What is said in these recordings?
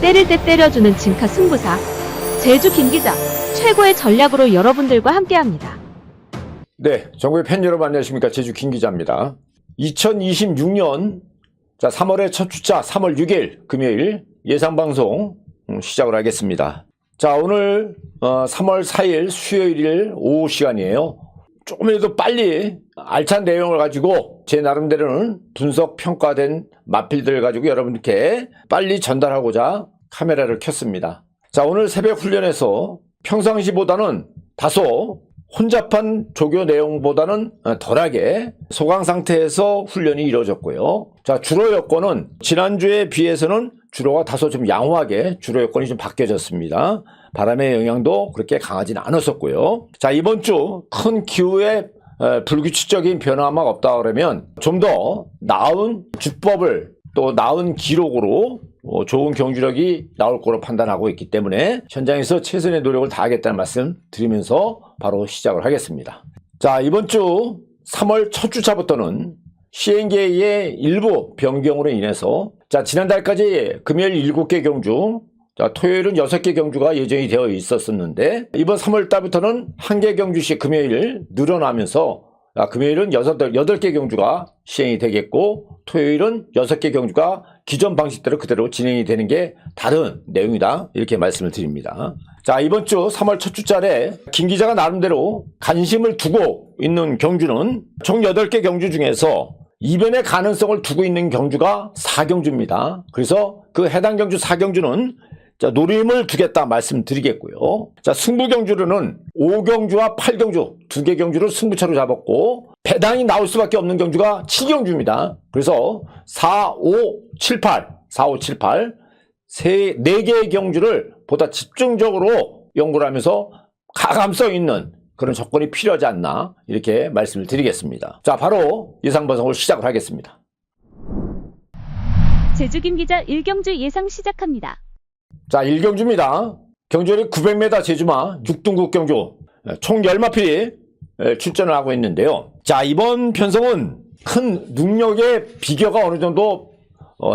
때릴 때 때려주는 진카 승부사 제주 김기자 최고의 전략으로 여러분들과 함께합니다. 네, 전국의 팬 여러분 안녕하십니까. 제주 김기자입니다. 2026년 3월의 첫 주차 3월 6일 금요일 예상방송 시작을 하겠습니다. 자, 오늘 3월 4일 수요일 오후 시간이에요. 조금이라도 빨리 알찬 내용을 가지고 제 나름대로는 분석 평가된 마필들을 가지고 여러분께 빨리 전달하고자 카메라를 켰습니다. 자, 오늘 새벽 훈련에서 평상시보다는 다소 혼잡한 조교 내용보다는 덜하게 소강 상태에서 훈련이 이루어졌고요. 자, 주로 여건은 지난주에 비해서는 주로가 다소 좀 양호하게 주로 여건이 좀 바뀌어졌습니다. 바람의 영향도 그렇게 강하지는 않았었고요. 자, 이번 주 큰 기후에 불규칙적인 변화만 없다 그러면 좀 더 나은 주법을 또 나은 기록으로 좋은 경주력이 나올 거로 판단하고 있기 때문에 현장에서 최선의 노력을 다하겠다는 말씀 드리면서 바로 시작을 하겠습니다. 자, 이번 주 3월 첫 주차부터는 시행계의 일부 변경으로 인해서 자, 지난달까지 금요일 7개 경주, 자, 토요일은 6개 경주가 예정이 되어 있었는데 이번 3월 달부터는 1개 경주씩 금요일 늘어나면서 금요일은 8개 경주가 시행이 되겠고 토요일은 6개 경주가 기존 방식대로 그대로 진행이 되는 게 다른 내용이다 이렇게 말씀을 드립니다. 자, 이번 주 3월 첫 주차에 김 기자가 나름대로 관심을 두고 있는 경주는 총 8개 경주 중에서 이변의 가능성을 두고 있는 경주가 4경주입니다. 그래서 그 해당 경주 4경주는 자, 노림을 두겠다 말씀드리겠고요. 자, 승부 경주로는 5경주와 8경주 2개 경주를 승부차로 잡았고 배당이 나올 수밖에 없는 경주가 7경주입니다. 그래서 4, 5, 7, 8 4개의 경주를 보다 집중적으로 연구를 하면서 가감성 있는 그런 조건이 필요하지 않나 이렇게 말씀을 드리겠습니다. 자, 바로 예상방송을 시작을 하겠습니다. 제주 김기자 1경주 예상 시작합니다. 자, 1경주입니다. 경주율이 900m 제주마 6등급 경주 총 10마필이 출전을 하고 있는데요. 자, 이번 편성은 큰 능력의 비교가 어느 정도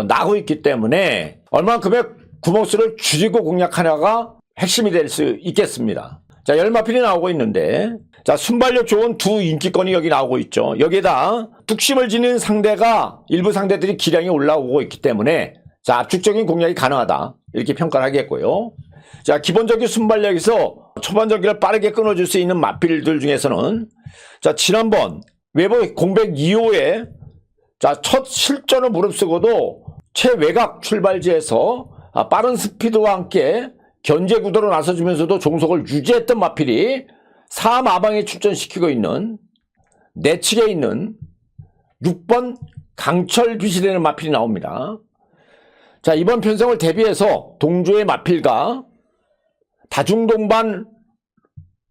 나고 있기 때문에 얼만큼의 구멍수를 줄이고 공략하냐가 핵심이 될 수 있겠습니다. 자, 10마필이 나오고 있는데 자, 순발력 좋은 두 인기권이 여기 나오고 있죠. 여기에다 뚝심을 지닌 상대가 일부 상대들이 기량이 올라오고 있기 때문에 자, 압축적인 공략이 가능하다 이렇게 평가를 하겠고요. 자, 기본적인 순발력에서 초반 전기를 빠르게 끊어줄 수 있는 마필들 중에서는 자, 지난번 외부 공백 2호에 자, 첫 실전을 무릅쓰고도 최외곽 출발지에서 빠른 스피드와 함께 견제 구도로 나서주면서도 종속을 유지했던 마필이 3마방에 출전시키고 있는 내측에 있는 6번 강철 빛이 되는 마필이 나옵니다. 자, 이번 편성을 대비해서 동조의 마필과 다중동반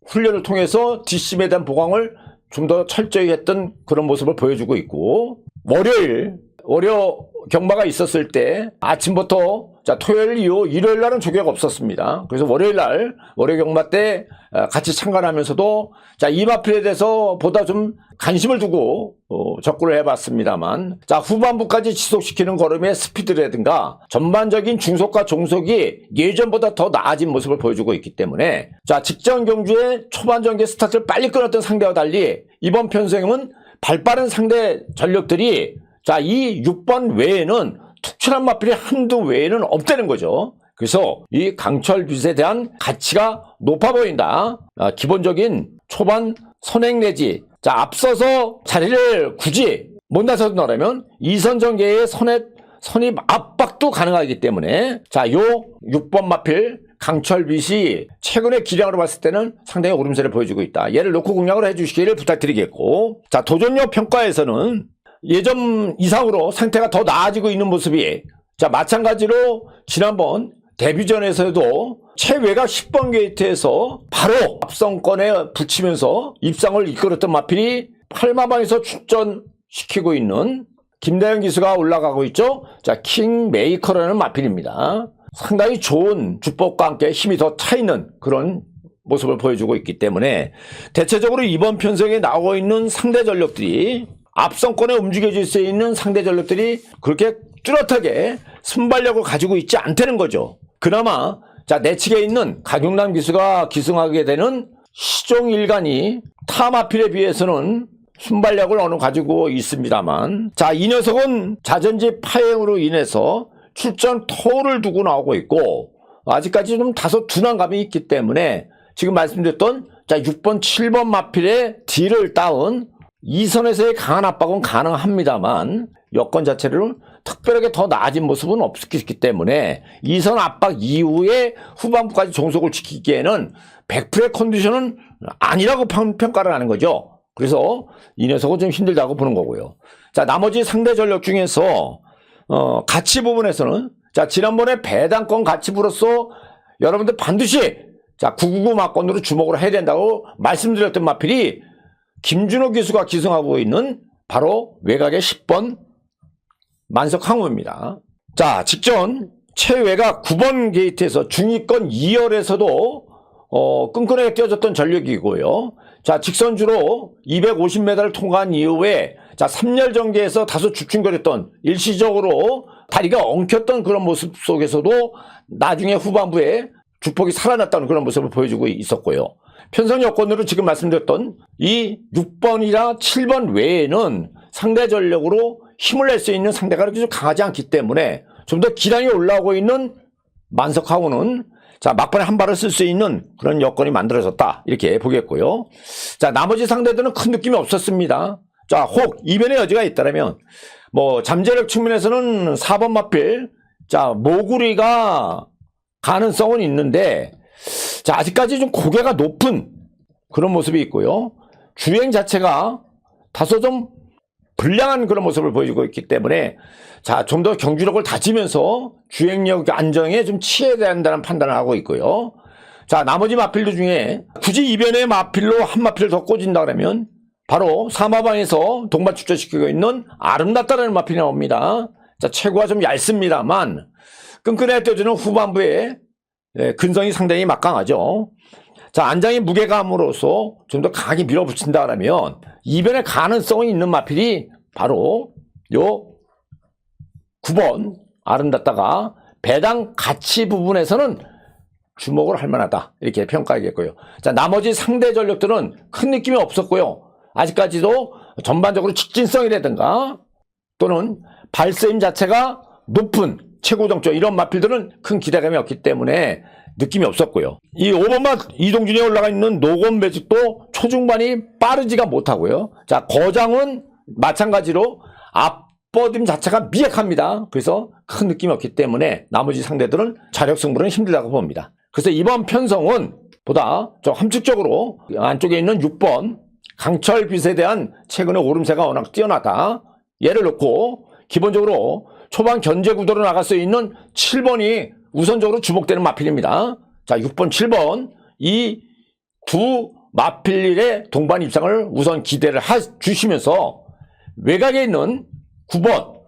훈련을 통해서 뒷심에 대한 보강을 좀 더 철저히 했던 그런 모습을 보여주고 있고 월요 경마가 있었을 때 아침부터 자, 토요일 이후 일요일 날은 조교가 없었습니다. 그래서 월요일 날 월요 경마 때 같이 참관하면서도 자, 이 마필에 대해서 보다 좀 관심을 두고 접근을 해봤습니다만 자, 후반부까지 지속시키는 걸음의 스피드라든가 전반적인 중속과 종속이 예전보다 더 나아진 모습을 보여주고 있기 때문에 자, 직전 경주의 초반 전개 스타트를 빨리 끊었던 상대와 달리 이번 편성은 발빠른 상대 전력들이 자, 이 6번 외에는 특출한 마필이 한두 외에는 없다는 거죠. 그래서 이 강철빛에 대한 가치가 높아 보인다. 기본적인 초반 선행 내지 자, 앞서서 자리를 굳이 못 나서더라면 2선 전개의 선입 압박도 가능하기 때문에 자, 요 6번 마필 강철빛이 최근의 기량으로 봤을 때는 상당히 오름세를 보여주고 있다. 얘를 놓고 공략을 해주시기를 부탁드리겠고 자, 도전력 평가에서는 예전 이상으로 상태가 더 나아지고 있는 모습이 자, 마찬가지로 지난번 데뷔전에서도 최외곽 10번 게이트에서 바로 앞선권에 붙이면서 입상을 이끌었던 마필이 8마방에서 출전시키고 있는 김다현 기수가 올라가고 있죠. 자, 킹메이커라는 마필입니다. 상당히 좋은 주법과 함께 힘이 더 차 있는 그런 모습을 보여주고 있기 때문에 대체적으로 이번 편성에 나오고 있는 상대 전력들이 앞선권에 움직여질 수 있는 상대 전력들이 그렇게 뚜렷하게 순발력을 가지고 있지 않다는 거죠. 그나마 자 내측에 있는 강용남 기수가 기승하게 되는 시종일관이 타 마필에 비해서는 순발력을 어느 가지고 있습니다만, 자 이 녀석은 자전지 파행으로 인해서 출전 토를 두고 나오고 있고 아직까지 좀 다소 둔한감이 있기 때문에 지금 말씀드렸던 자 6번 7번 마필의 딜을 따은 2선에서의 강한 압박은 가능합니다만 여건 자체를 특별하게 더 나아진 모습은 없었기 때문에 2선 압박 이후에 후반부까지 종속을 지키기에는 100%의 컨디션은 아니라고 평가를 하는 거죠. 그래서 이 녀석은 좀 힘들다고 보는 거고요. 자 나머지 상대 전력 중에서 가치 부분에서는 자 지난번에 배당권 가치부로서 여러분들 반드시 자 999 막건으로 주목을 해야 된다고 말씀드렸던 마필이 김준호 기수가 기승하고 있는 바로 외곽의 10번 만석항우입니다. 자 직전 최외곽 9번 게이트에서 중위권 2열에서도 끈끈하게 뛰어졌던 전력이고요. 자 직선주로 250m를 통과한 이후에 자 3열 전개에서 다소 주춤거렸던 일시적으로 다리가 엉켰던 그런 모습 속에서도 나중에 후반부에 주폭이 살아났다는 그런 모습을 보여주고 있었고요. 편성 여건으로 지금 말씀드렸던 이 6번이나 7번 외에는 상대 전력으로 힘을 낼 수 있는 상대가 그렇게 강하지 않기 때문에 좀 더 기량이 올라오고 있는 만석하고는 자 막판에 한 발을 쓸 수 있는 그런 여건이 만들어졌다 이렇게 보겠고요. 자 나머지 상대들은 큰 느낌이 없었습니다. 자 혹 이변의 여지가 있다면 뭐 잠재력 측면에서는 4번 마필 자 모구리가 가능성은 있는데 자 아직까지 좀 고개가 높은 그런 모습이 있고요. 주행 자체가 다소 좀 불량한 그런 모습을 보여주고 있기 때문에 자 좀 더 경주력을 다지면서 주행력 안정에 좀 취해야 된다는 판단을 하고 있고요. 자 나머지 마필들 중에 굳이 이변의 마필로 한 마필을 더 꽂은다 그러면 바로 사마방에서 동반 출전시키고 있는 아름답다라는 마필이 나옵니다. 자 체구가 좀 얇습니다만 끈끈하게 뛰어주는 후반부에 근성이 상당히 막강하죠. 자 안장의 무게감으로서 좀 더 강하게 밀어붙인다 그러면 이변의 가능성이 있는 마필이 바로 요 9번 아름답다가 배당 가치 부분에서는 주목을 할 만하다 이렇게 평가하겠고요. 자 나머지 상대 전력들은 큰 느낌이 없었고요. 아직까지도 전반적으로 직진성이라든가 또는 발세임 자체가 높은 최고정점 이런 마필들은 큰 기대감이 없기 때문에 느낌이 없었고요. 이 5번마 이동준이 올라가 있는 노건 매직도 초중반이 빠르지가 못하고요. 자 거장은 마찬가지로 앞버딤 자체가 미약합니다. 그래서 큰 느낌이 없기 때문에 나머지 상대들은 자력 승부는 힘들다고 봅니다. 그래서 이번 편성은 보다 좀 함축적으로 안쪽에 있는 6번 강철 빛에 대한 최근의 오름세가 워낙 뛰어나다. 예를 놓고 기본적으로 초반 견제 구도로 나갈 수 있는 7번이 우선적으로 주목되는 마필입니다. 자 6번 7번 이 두 마필의 동반 입상을 우선 기대를 주시면서 외곽에 있는 9번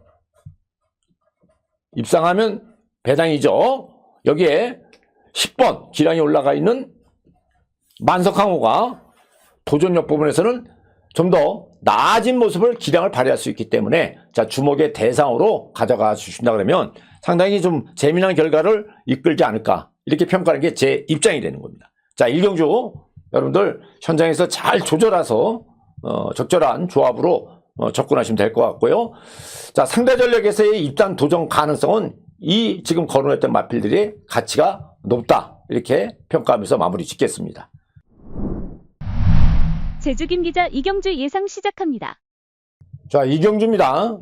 입상하면 배당이죠. 여기에 10번 기량이 올라가 있는 만석항우가 도전력 부분에서는 좀 더 나아진 모습을 기량을 발휘할 수 있기 때문에 자 주목의 대상으로 가져가 주신다 그러면 상당히 좀 재미난 결과를 이끌지 않을까 이렇게 평가하는 게 제 입장이 되는 겁니다. 자 1경주 여러분들 현장에서 잘 조절해서 적절한 조합으로 접근하시면 될 것 같고요. 자 상대 전력에서의 입단 도전 가능성은 이 지금 거론했던 마필들의 가치가 높다 이렇게 평가하면서 마무리 짓겠습니다. 제주김 기자 이경주 예상 시작합니다. 자 이경주입니다.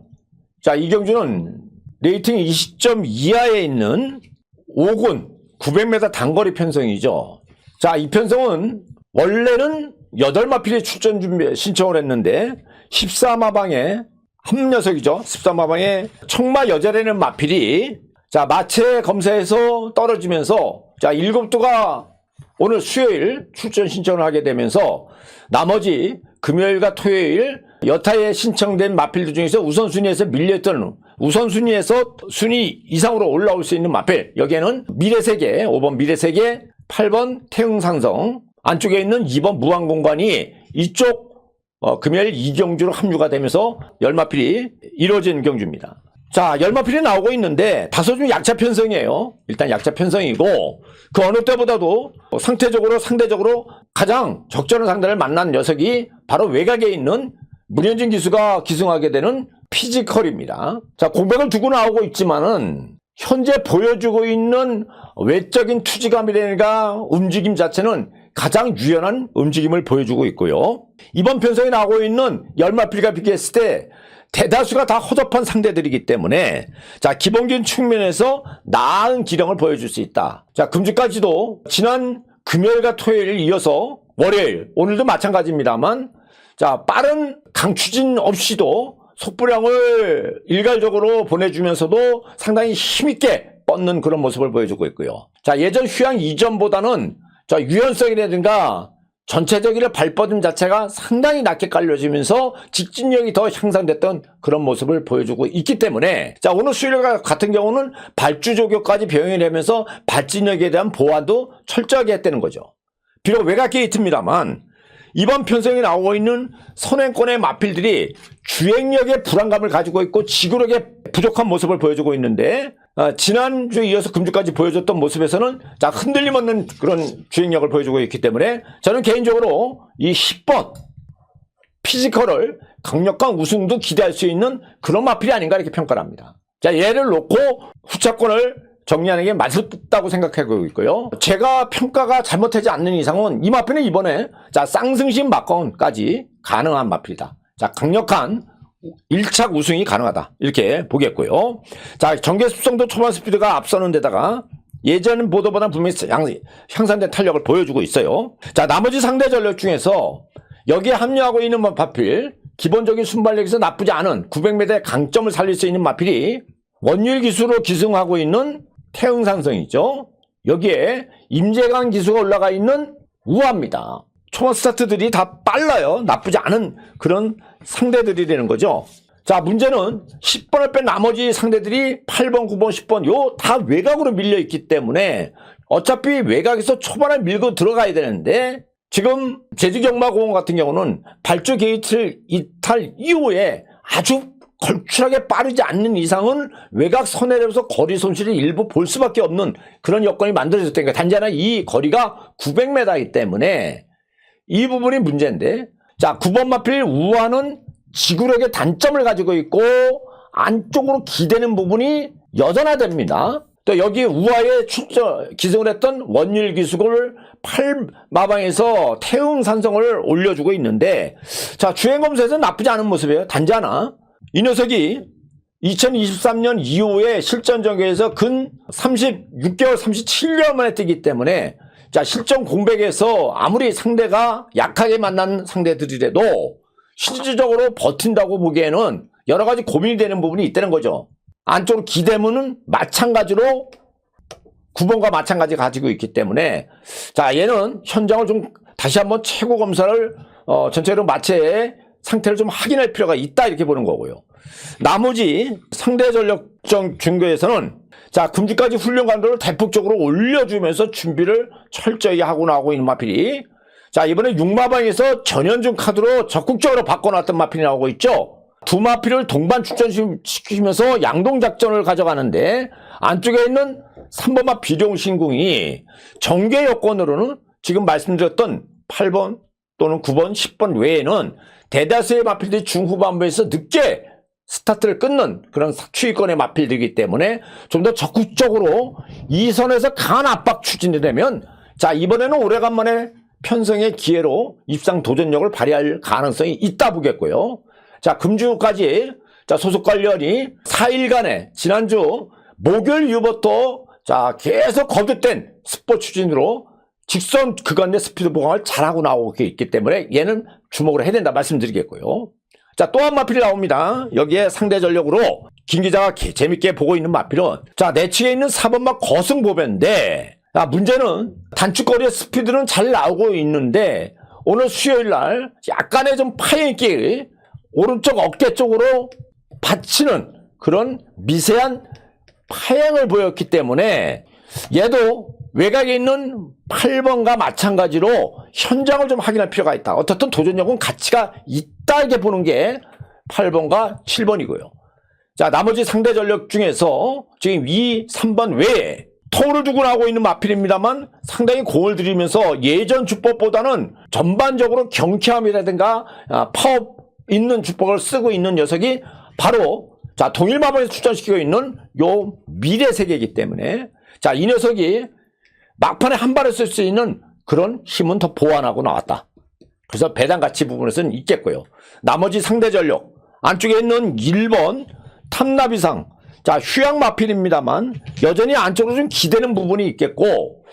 자 이경주는 레이팅 20점 이하에 있는 5군 900m 단거리 편성이죠. 자 이 편성은 원래는 8마필이 출전 준비 신청을 했는데 14마방에 한 녀석이죠. 14마방에 청마 여자라는 마필이 자 마체 검사에서 떨어지면서 자 7두가 오늘 수요일 출전 신청을 하게 되면서 나머지 금요일과 토요일 여타에 신청된 마필들 중에서 우선순위에서 밀려있던 우선순위에서 순위 이상으로 올라올 수 있는 마필 여기에는 미래세계 5번 미래세계 8번 태흥상성 안쪽에 있는 2번 무한공간이 이쪽 금요일 이경주로 합류가 되면서 열마필이 이루어진 경주입니다. 자, 열마필이 나오고 있는데 다소 좀 약자 편성이에요. 일단 약자 편성이고 그 어느 때보다도 상대적으로 가장 적절한 상대를 만난 녀석이 바로 외곽에 있는 문현진 기수가 기승하게 되는 피지컬입니다. 자, 공백을 두고 나오고 있지만은 현재 보여주고 있는 외적인 투지감이라든가 움직임 자체는 가장 유연한 움직임을 보여주고 있고요. 이번 편성에 나오고 있는 열마필과 비교했을 때 대다수가 다 허접한 상대들이기 때문에 자, 기본적인 측면에서 나은 기량을 보여줄 수 있다. 자, 금주까지도 지난 금요일과 토요일 이어서 월요일, 오늘도 마찬가지입니다만 자, 빠른 강추진 없이도 속보량을 일괄적으로 보내주면서도 상당히 힘있게 뻗는 그런 모습을 보여주고 있고요. 자, 예전 휴양 이전보다는 자, 유연성이라든가 전체적인 발뻗음 자체가 상당히 낮게 깔려지면서 직진력이 더 향상됐던 그런 모습을 보여주고 있기 때문에 자, 오늘 수요일 같은 경우는 발주 조교까지 병행이 되면서 발진력에 대한 보완도 철저하게 했다는 거죠. 비록 외곽 게이트입니다만 이번 편성에 나오고 있는 선행권의 마필들이 주행력의 불안감을 가지고 있고 지구력의 부족한 모습을 보여주고 있는데 지난주에 이어서 금주까지 보여줬던 모습에서는 자, 흔들림 없는 그런 주행력을 보여주고 있기 때문에 저는 개인적으로 이 10번 피지컬을 강력한 우승도 기대할 수 있는 그런 마필이 아닌가 이렇게 평가를 합니다. 자, 얘를 놓고 후차권을 정리하는 게 맞다고 생각하고 있고요. 제가 평가가 잘못하지 않는 이상은 이 마필은 이번에 자, 쌍승신 막건까지 가능한 마필이다. 자, 강력한 1착 우승이 가능하다 이렇게 보겠고요. 자, 전개 습성도 초반 스피드가 앞서는 데다가 예전 보도보다 분명히 향상된 탄력을 보여주고 있어요. 자, 나머지 상대 전력 중에서 여기에 합류하고 있는 마필 기본적인 순발력에서 나쁘지 않은 900m의 강점을 살릴 수 있는 마필이 원율 기수로 기승하고 있는 태흥산성이죠. 여기에 임재강 기수가 올라가 있는 우아입니다. 초반 스타트들이 다 빨라요. 나쁘지 않은 그런 상대들이라는 거죠. 자, 문제는 10번을 뺀 나머지 상대들이 8번, 9번, 10번 요 다 외곽으로 밀려 있기 때문에 어차피 외곽에서 초반에 밀고 들어가야 되는데 지금 제주경마공원 같은 경우는 발주 게이트를 이탈 이후에 아주 걸출하게 빠르지 않는 이상은 외곽 선회로서 거리 손실을 일부 볼 수밖에 없는 그런 여건이 만들어졌다니까. 단지 하나 이 거리가 900m이기 때문에 이 부분이 문제인데 자, 9번 마필 우아는 지구력의 단점을 가지고 있고 안쪽으로 기대는 부분이 여전하답니다. 또 여기 우아에 기승을 했던 원율 기수를 8마방에서 태흥산성을 올려주고 있는데 자, 주행검사에서는 나쁘지 않은 모습이에요. 단지 하나 이 녀석이 2023년 이후에 실전 전개에서 근 36개월, 37개월 만에 뛰기 때문에 자, 실전 공백에서 아무리 상대가 약하게 만난 상대들이라도 실질적으로 버틴다고 보기에는 여러 가지 고민이 되는 부분이 있다는 거죠. 안쪽으로 기대면은 마찬가지로 9번과 마찬가지 가지고 있기 때문에 자, 얘는 현장을 좀 다시 한번 최고 검사를 전체적으로 마체의 상태를 좀 확인할 필요가 있다 이렇게 보는 거고요. 나머지 상대 전력적 중교에서는 자, 금주까지 훈련 강도를 대폭적으로 올려주면서 준비를 철저히 하고 나오고 있는 마필이 자, 이번에 6마방에서 전현중 카드로 적극적으로 바꿔놨던 마필이 나오고 있죠. 두 마필을 동반 출전시키면서 양동작전을 가져가는데 안쪽에 있는 3번마 비룡신궁이 정계 여건으로는 지금 말씀드렸던 8번 또는 9번, 10번 외에는 대다수의 마필들이 중후반부에서 늦게 스타트를 끊는 그런 추위권의 마필들이기 때문에 좀 더 적극적으로 이 선에서 강한 압박 추진이 되면 자, 이번에는 오래간만에 편성의 기회로 입상 도전력을 발휘할 가능성이 있다 보겠고요. 자, 금주까지 자, 소속 관련이 4일간의 지난주 목요일 이후부터 자, 계속 거듭된 스포 추진으로 직선 구간 내 스피드 보강을 잘하고 나오고 있기 때문에 얘는 주목을 해야 된다 말씀드리겠고요. 자, 또 한 마필이 나옵니다. 여기에 상대 전력으로 김 기자가 재밌게 보고 있는 마필은 자, 내측에 있는 4번마 거승보배인데 자, 문제는 단축거리의 스피드는 잘 나오고 있는데 오늘 수요일 날 약간의 좀 파행기 오른쪽 어깨 쪽으로 받치는 그런 미세한 파행을 보였기 때문에 얘도 외곽에 있는 8번과 마찬가지로 현장을 좀 확인할 필요가 있다. 어떻든 도전력은 가치가 있다 이렇게 보는 게 8번과 7번이고요. 자, 나머지 상대 전력 중에서 지금 2, 3번 외에 토를 두고 나오고 있는 마필입니다만 상당히 공을 들이면서 예전 주법보다는 전반적으로 경쾌함이라든가 파워 있는 주법을 쓰고 있는 녀석이 바로 자, 동일마법에서 출전시키고 있는 요 미래 세계이기 때문에 자, 이 녀석이 막판에 한 발을 쓸 수 있는 그런 힘은 더 보완하고 나왔다. 그래서 배당 가치 부분에서는 있겠고요. 나머지 상대 전력 안쪽에 있는 1번 탐나비상 자, 휴양 마필입니다만 여전히 안쪽으로 좀 기대는 부분이 있겠고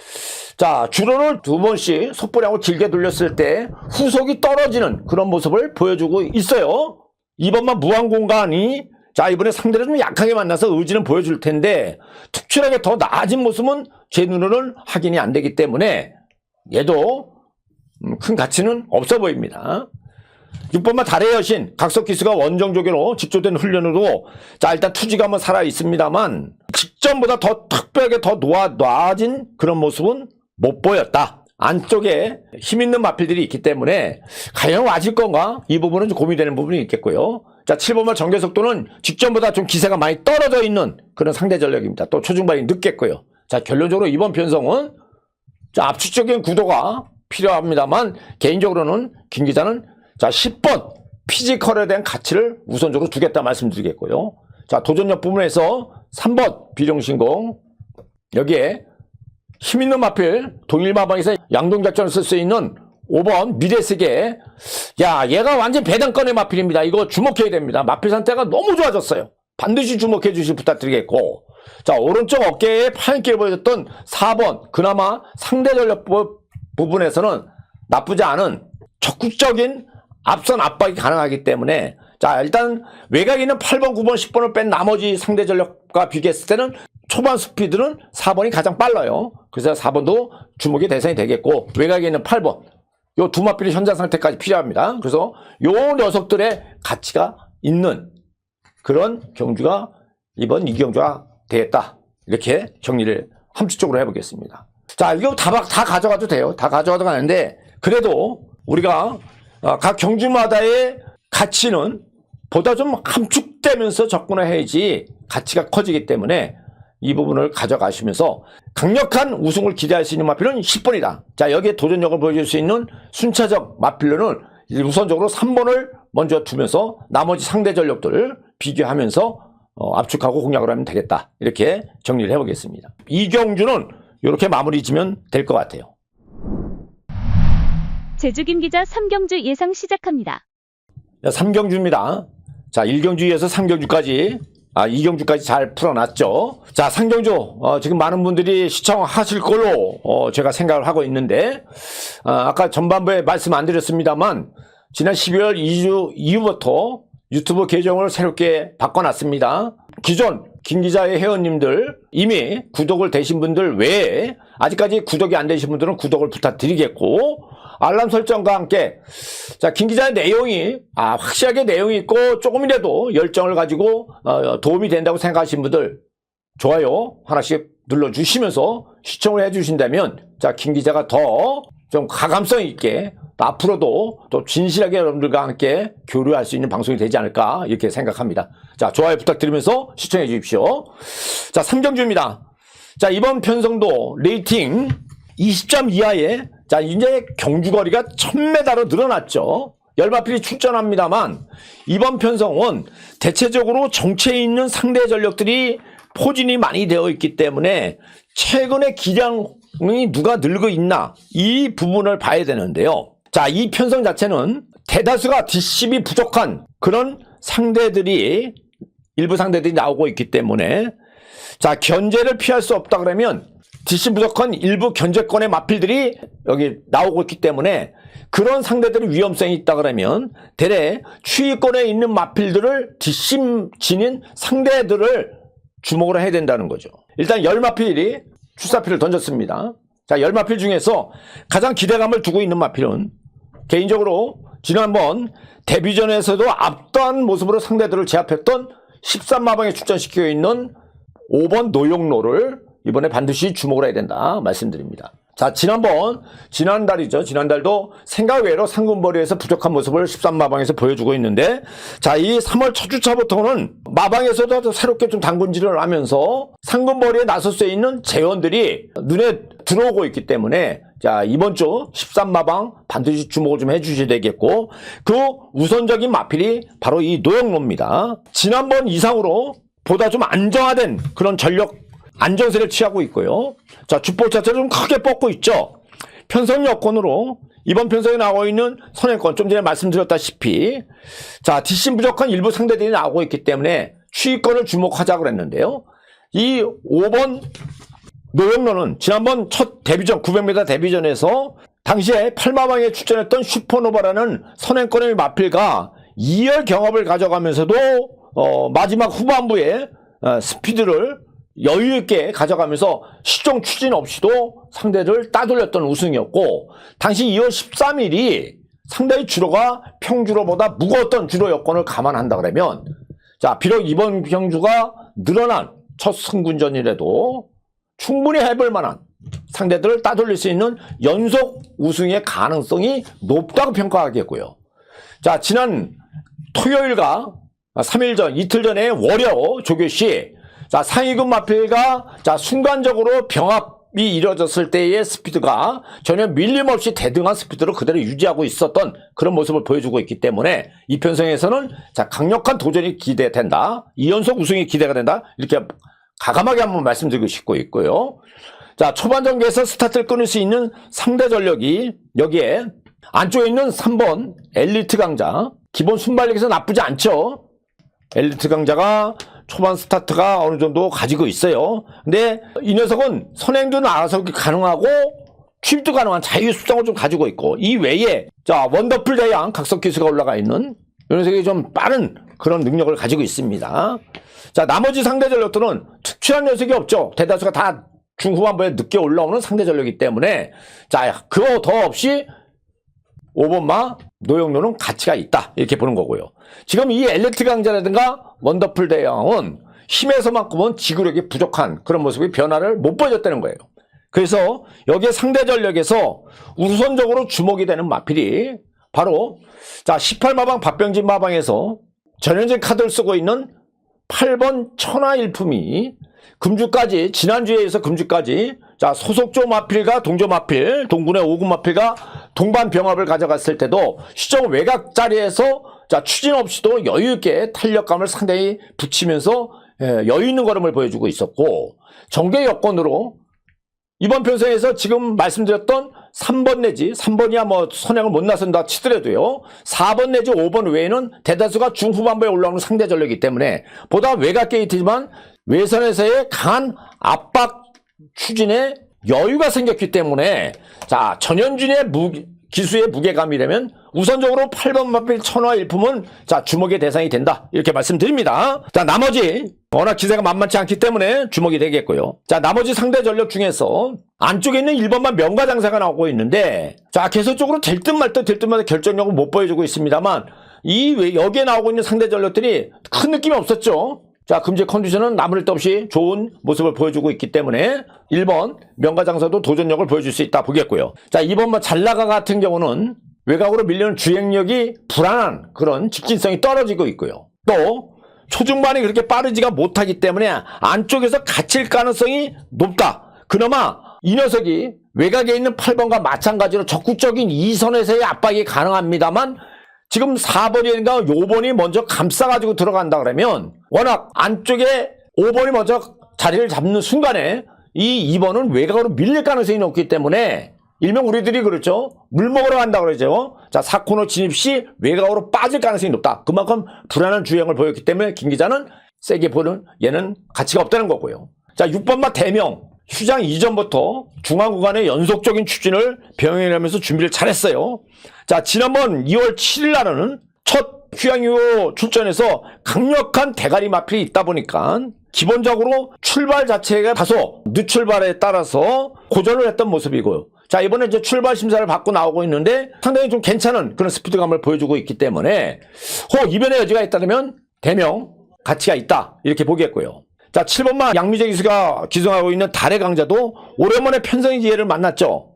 자, 주로를 2번씩 속보량을 길게 돌렸을 때 후속이 떨어지는 그런 모습을 보여주고 있어요. 2번만 무한공간이 자, 이번에 상대를 좀 약하게 만나서 의지는 보여줄 텐데 특출하게 더 나아진 모습은 제 눈으로는 확인이 안 되기 때문에 얘도 큰 가치는 없어 보입니다. 6번만 달의 여신 각석기수가 원정조계로 집조된 훈련으로 자, 일단 투지감은 살아 있습니다만 직전보다 더 특별하게 더 나아진 그런 모습은 못 보였다. 안쪽에 힘있는 마필들이 있기 때문에 과연 와질 건가? 이 부분은 좀 고민되는 부분이 있겠고요. 자, 7번만 정계속도는 직전보다 좀 기세가 많이 떨어져 있는 그런 상대 전력입니다. 또 초중반이 늦겠고요. 자, 결론적으로 이번 편성은 자, 압축적인 구도가 필요합니다만 개인적으로는 김 기자는 자, 10번 피지컬에 대한 가치를 우선적으로 두겠다 말씀드리겠고요. 자, 도전력 부분에서 3번 비룡신공 여기에 힘있는 마필 동일마방에서 양동작전을 쓸 수 있는 5번 미래세계 야, 얘가 완전 배당권의 마필입니다. 이거 주목해야 됩니다. 마필 상태가 너무 좋아졌어요. 반드시 주목해 주시 부탁드리겠고 자, 오른쪽 어깨에 파인기를 보여줬던 4번 그나마 상대 전력 부분에서는 나쁘지 않은 적극적인 앞선 압박이 가능하기 때문에 자, 일단 외곽에 있는 8번, 9번, 10번을 뺀 나머지 상대 전력과 비교했을 때는 초반 스피드는 4번이 가장 빨라요. 그래서 4번도 주목의 대상이 되겠고 외곽에 있는 8번 요 두 마필의 현장 상태까지 필요합니다. 그래서 요 녀석들의 가치가 있는 그런 경주가 이번 이경주가 되겠다. 이렇게 정리를 함축적으로 해보겠습니다. 자, 이거 다 가져가도 돼요. 다 가져가도 가는데 그래도 우리가 각 경주마다의 가치는 보다 좀 함축되면서 접근해야지 가치가 커지기 때문에 이 부분을 가져가시면서 강력한 우승을 기대할 수 있는 마필은 10번이다. 자, 여기에 도전력을 보여줄 수 있는 순차적 마필로는 우선적으로 3번을 먼저 두면서 나머지 상대 전력들을 비교하면서 압축하고 공략을 하면 되겠다. 이렇게 정리를 해보겠습니다. 이경주는 이렇게 마무리 지면 될 것 같아요. 제주 김 기자 3경주 예상 시작합니다. 3경주입니다. 자, 1경주에서 3경주까지 2경주까지 잘 풀어놨죠. 자, 3경주 지금 많은 분들이 시청하실 걸로 제가 생각을 하고 있는데 아까 전반부에 말씀 안 드렸습니다만 지난 12월 2주 이후부터 유튜브 계정을 새롭게 바꿔놨습니다. 기존 김 기자의 회원님들 이미 구독을 되신 분들 외에 아직까지 구독이 안 되신 분들은 구독을 부탁드리겠고 알람 설정과 함께 자, 김 기자의 내용이 확실하게 내용이 있고 조금이라도 열정을 가지고 도움이 된다고 생각하시는 분들 좋아요 하나씩 눌러주시면서 시청을 해주신다면 자, 김 기자가 더 좀 가감성 있게 앞으로도 또 진실하게 여러분들과 함께 교류할 수 있는 방송이 되지 않을까 이렇게 생각합니다. 자, 좋아요 부탁드리면서 시청해 주십시오. 자, 3경주입니다. 자, 이번 편성도 레이팅 20점 이하에 자, 이제 경주거리가 1000m로 늘어났죠. 열마필이 출전합니다만 이번 편성은 대체적으로 정체에 있는 상대 전력들이 포진이 많이 되어 있기 때문에 최근의 기량이 누가 늘고 있나 이 부분을 봐야 되는데요. 자, 이 편성 자체는 대다수가 뒷심이 부족한 그런 상대들이 일부 상대들이 나오고 있기 때문에 자, 견제를 피할 수 없다 그러면 뒷심 부족한 일부 견제권의 마필들이 여기 나오고 있기 때문에 그런 상대들이 위험성이 있다 그러면 대래 추위권에 있는 마필들을 뒷심 지닌 상대들을 주목을 해야 된다는 거죠. 일단 열마필이 출사필을 던졌습니다. 자, 열마필 중에서 가장 기대감을 두고 있는 마필은 개인적으로 지난번 데뷔전에서도 압도한 모습으로 상대들을 제압했던 13마방에 출전시키고 있는 5번 노용로를 이번에 반드시 주목을 해야 된다 말씀드립니다. 자, 지난달이죠. 지난달도 생각 외로 상금벌이에서 부족한 모습을 13마방에서 보여주고 있는데, 자, 이 3월 첫 주차부터는 마방에서도 새롭게 좀 당근질을 하면서 상금벌이에 나설 수 있는 재원들이 눈에 들어오고 있기 때문에, 자, 이번 주 13마방 반드시 주목을 좀 해주셔야 되겠고, 그 우선적인 마필이 바로 이 노영로입니다. 지난번 이상으로 보다 좀 안정화된 그런 전력 안정세를 취하고 있고요. 자, 주포 자체를 좀 크게 뻗고 있죠. 편성 여건으로 이번 편성에 나오고 있는 선행권, 좀 전에 말씀드렸다시피, 자, 뒷심 부족한 일부 상대들이 나오고 있기 때문에 추위권을 주목하자고 그랬는데요. 이 5번 노영로는 지난번 첫 데뷔전 900m 데뷔전에서 당시에 8마방에 출전했던 슈퍼노바라는 선행권의 마필과 2열 경합을 가져가면서도 마지막 후반부에 스피드를 여유있게 가져가면서 시종 추진 없이도 상대를 따돌렸던 우승이었고, 당시 2월 13일이 상당히 주로가 평주로보다 무거웠던 주로 여건을 감안한다 그러면, 자, 비록 이번 평주가 늘어난 첫 승군전이라도 충분히 해볼 만한 상대들을 따돌릴 수 있는 연속 우승의 가능성이 높다고 평가하겠고요. 자, 지난 토요일과 3일 전, 이틀 전에 월요 조교시, 자, 상위급 마필과, 자, 순간적으로 병합이 이루어졌을 때의 스피드가 전혀 밀림 없이 대등한 스피드로 그대로 유지하고 있었던 그런 모습을 보여주고 있기 때문에 이 편성에서는, 자, 강력한 도전이 기대된다. 2연속 우승이 기대가 된다. 이렇게 가감하게 한번 말씀드리고 싶고 있고요. 자, 초반 전개에서 스타트를 끊을 수 있는 상대 전력이 여기에 안쪽에 있는 3번 엘리트 강자, 기본 순발력에서 나쁘지 않죠. 엘리트 강자가 초반 스타트가 어느 정도 가지고 있어요. 근데 이 녀석은 선행도는 알아서 가능하고 취입도 가능한 자유 수성을 좀 가지고 있고, 이 외에, 자, 원더풀 대양 각석 기수가 올라가 있는 이 녀석이 좀 빠른 그런 능력을 가지고 있습니다. 자, 나머지 상대 전력들은 특출한 녀석이 없죠. 대다수가 다 중후반부에 늦게 올라오는 상대 전력이기 때문에, 자, 그거 더 없이 5번마 노영로는 가치가 있다, 이렇게 보는 거고요. 지금 이 엘리트 강자라든가 원더풀 대왕은 힘에서만큼은 지구력이 부족한 그런 모습의 변화를 못 보여줬다는 거예요. 그래서 여기에 상대 전력에서 우선적으로 주목이 되는 마필이 바로, 자, 18마방 박병진 마방에서 전현진 카드를 쓰고 있는 8번 천하일품이 금주까지, 지난주에 이어서 금주까지, 자, 소속조 마필과 동조 마필, 동군의 5군 마필과 동반 병합을 가져갔을 때도 시정 외곽 자리에서, 자, 추진 없이도 여유있게 탄력감을 상당히 붙이면서 여유있는 걸음을 보여주고 있었고, 정계 여건으로 이번 편성에서 지금 말씀드렸던 3번 내지, 3번이야 뭐 선행을 못 나선다 치더라도요, 4번 내지 5번 외에는 대다수가 중후반부에 올라오는 상대 전력이기 때문에 보다 외곽 게이트지만 외선에서의 강한 압박 추진에 여유가 생겼기 때문에, 자, 전현준의 기수의 무게감이라면 우선적으로 8번 마필 천하일품은, 자, 주목의 대상이 된다, 이렇게 말씀드립니다. 자, 나머지 워낙 기세가 만만치 않기 때문에 주목이 되겠고요. 자, 나머지 상대 전력 중에서 안쪽에 있는 1번만 명가장사가 나오고 있는데, 자, 계속적으로 될 듯 말 듯 될 듯마다 결정력을 못 보여주고 있습니다만, 여기에 나오고 있는 상대 전력들이 큰 느낌이 없었죠. 자, 금제 컨디션은 나무랄 데 없이 좋은 모습을 보여주고 있기 때문에 1번 명가장사도 도전력을 보여줄 수 있다 보겠고요. 자, 2번 잘나가 같은 경우는 외곽으로 밀리는 주행력이 불안한 그런 직진성이 떨어지고 있고요. 또 초중반이 그렇게 빠르지가 못하기 때문에 안쪽에서 갇힐 가능성이 높다. 그나마 이 녀석이 외곽에 있는 8번과 마찬가지로 적극적인 2선에서의 압박이 가능합니다만, 지금 4번이니까 5번이 먼저 감싸가지고 들어간다 그러면 워낙 안쪽에 5번이 먼저 자리를 잡는 순간에 이 2번은 외곽으로 밀릴 가능성이 높기 때문에, 일명 우리들이 그렇죠, 물 먹으러 간다 그러죠. 자, 4코너 진입 시 외곽으로 빠질 가능성이 높다. 그만큼 불안한 주행을 보였기 때문에 김 기자는 세게 보는 얘는 가치가 없다는 거고요. 자, 6번마 대명 휴장 이전부터 중앙 구간의 연속적인 추진을 병행하면서 준비를 잘했어요. 자, 지난번 2월 7일 날은 첫 휴양 이후 출전에서 강력한 대가리 마필이 있다 보니까 기본적으로 출발 자체가 다소 늦출발에 따라서 고전을 했던 모습이고요. 자, 이번에 이제 출발 심사를 받고 나오고 있는데 상당히 좀 괜찮은 그런 스피드감을 보여주고 있기 때문에 이변의 여지가 있다면 대명 가치가 있다, 이렇게 보겠고요. 자, 7번마 양미재 기수가 기승하고 있는 달의 강자도 오랜만에 편성의 기회를 만났죠.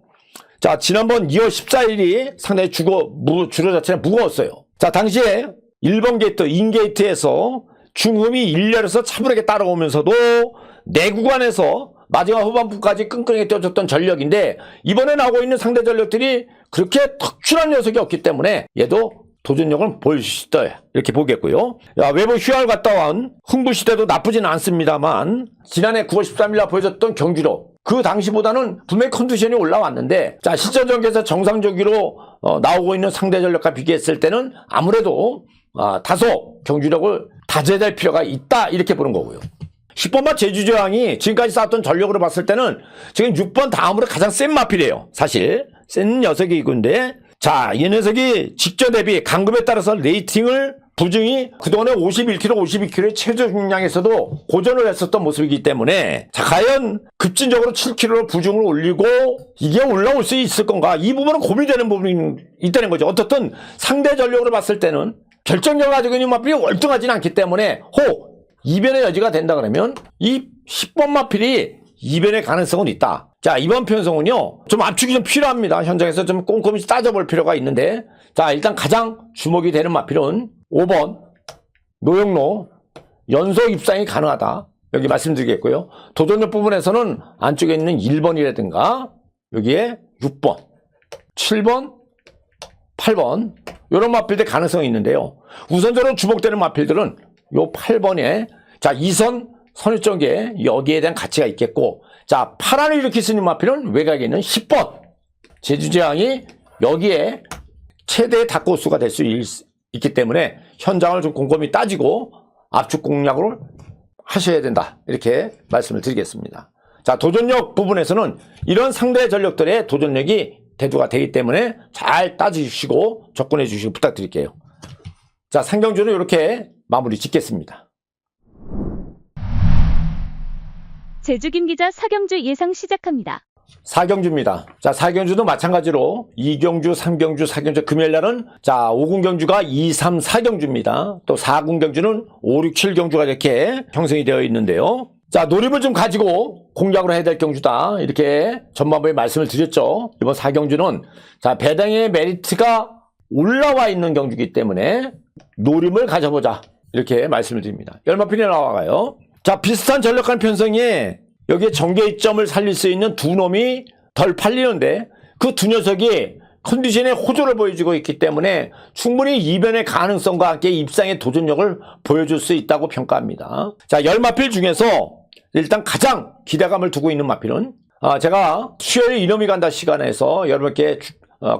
자, 지난번 2월 14일이 상당히 주로 자체는 무거웠어요. 자, 당시에 1번 게이트, 인게이트에서 중흠이 1열에서 차분하게 따라오면서도 내 구간에서 마지막 후반부까지 끈끈하게 뛰어줬던 전력인데, 이번에 나오고 있는 상대 전력들이 그렇게 특출한 녀석이 없기 때문에 얘도 도전력을 보일 수 있다, 이렇게 보겠고요. 외부 휴양을 갔다 온 흥부시대도 나쁘진 않습니다만, 지난해 9월 13일날 보여줬던 경기력, 그 당시보다는 분명히 컨디션이 올라왔는데, 자, 실전 전개에서 정상적으로 나오고 있는 상대 전력과 비교했을 때는 아무래도 다소 경기력을 다져야 필요가 있다, 이렇게 보는 거고요. 10번마 제주저항이 지금까지 쌓았던 전력으로 봤을 때는 지금 6번 다음으로 가장 센 마필이에요. 사실 센 녀석이 이건데, 자, 이 녀석이 직전 대비 강급에 따라서 레이팅을 부증이 그동안에 51kg, 52kg의 체중 중량에서도 고전을 했었던 모습이기 때문에, 자, 과연 급진적으로 7kg로 부중을 올리고 이게 올라올 수 있을 건가, 이 부분은 고민되는 부분이 있다는 거죠. 어떻든 상대 전력으로 봤을 때는 결정력을 가지고 있는 마필이 월등하지는 않기 때문에 이변의 여지가 된다 그러면 이 10번 마필이 이변의 가능성은 있다. 자, 이번 편성은요, 좀 압축이 좀 필요합니다. 현장에서 좀 꼼꼼히 따져볼 필요가 있는데, 자, 일단 가장 주목이 되는 마필은 5번 노영로 연속 입상이 가능하다, 여기 말씀드리겠고요. 도전력 부분에서는 안쪽에 있는 1번이라든가 여기에 6번, 7번, 8번 이런 마필들 가능성이 있는데요. 우선적으로 주목되는 마필들은 요 8번에, 자, 2선 선입전개 여기에 대한 가치가 있겠고, 자, 파란을 일으킬 수 있는 마필은 외곽에 있는 10번 제주제왕이 여기에 최대의 닭고수가 될 수 있기 때문에 현장을 좀 꼼꼼히 따지고 압축 공략을 하셔야 된다, 이렇게 말씀을 드리겠습니다. 자, 도전력 부분에서는 이런 상대 전력들의 도전력이 대두가 되기 때문에 잘 따지시고 접근해 주시기 부탁드릴게요. 자, 상경주는 이렇게 마무리 짓겠습니다. 제주 김 기자 사경주 예상 시작합니다. 4경주입니다. 자, 4경주도 마찬가지로 2경주, 3경주, 4경주, 금요일날은 자, 5군 경주가 2, 3, 4경주입니다. 또 4군 경주는 5, 6, 7경주가 이렇게 형성이 되어 있는데요. 자, 노림을 좀 가지고 공략을 해야 될 경주다, 이렇게 전반부에 말씀을 드렸죠. 이번 4경주는 자, 배당의 메리트가 올라와 있는 경주이기 때문에 노림을 가져보자, 이렇게 말씀을 드립니다. 열마필이 나와가요. 자, 비슷한 전력간 편성에 여기에 전개점을 살릴 수 있는 두 놈이 덜 팔리는데, 그 두 녀석이 컨디션에 호조를 보여주고 있기 때문에 충분히 이변의 가능성과 함께 입상의 도전력을 보여줄 수 있다고 평가합니다. 자, 열마필 중에서 일단 가장 기대감을 두고 있는 마필은, 제가 수요일 이놈이 간다 시간에서 여러분께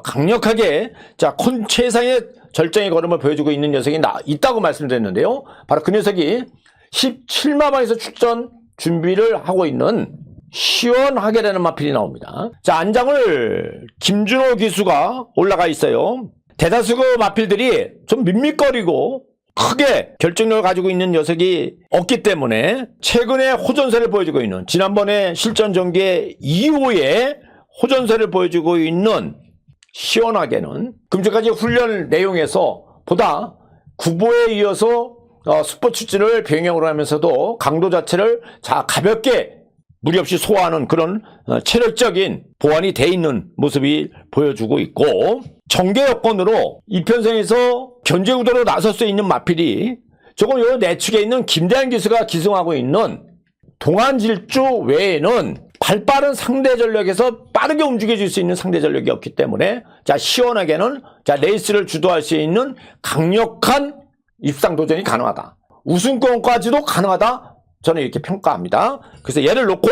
강력하게 자, 최상의 절정의 걸음을 보여주고 있는 녀석이 있다고 말씀드렸는데요. 바로 그 녀석이 17마방에서 출전 준비를 하고 있는 시원하게 되는 마필이 나옵니다. 자, 안장을 김준호 기수가 올라가 있어요. 대다수 그 마필들이 좀 밋밋거리고 크게 결정력을 가지고 있는 녀석이 없기 때문에 최근에 호전세를 보여주고 있는, 지난번에 실전 전개 이후에 호전세를 보여주고 있는 시원하게는 금주까지 훈련 내용에서 보다 구보에 이어서 스포츠진을 병행으로 하면서도 강도 자체를 가볍게 무리 없이 소화하는 그런 체력적인 보완이 돼 있는 모습이 보여주고 있고, 전개 여건으로 이 편성에서 견제구도로 나설 수 있는 마필이 조금 요 내측에 있는 김대한 기수가 기승하고 있는 동안질주 외에는 발빠른 상대 전력에서 빠르게 움직여줄 수 있는 상대 전력이 없기 때문에, 자, 시원하게는 자, 레이스를 주도할 수 있는 강력한 입상 도전이 가능하다, 우승권까지도 가능하다, 저는 이렇게 평가합니다. 그래서 얘를 놓고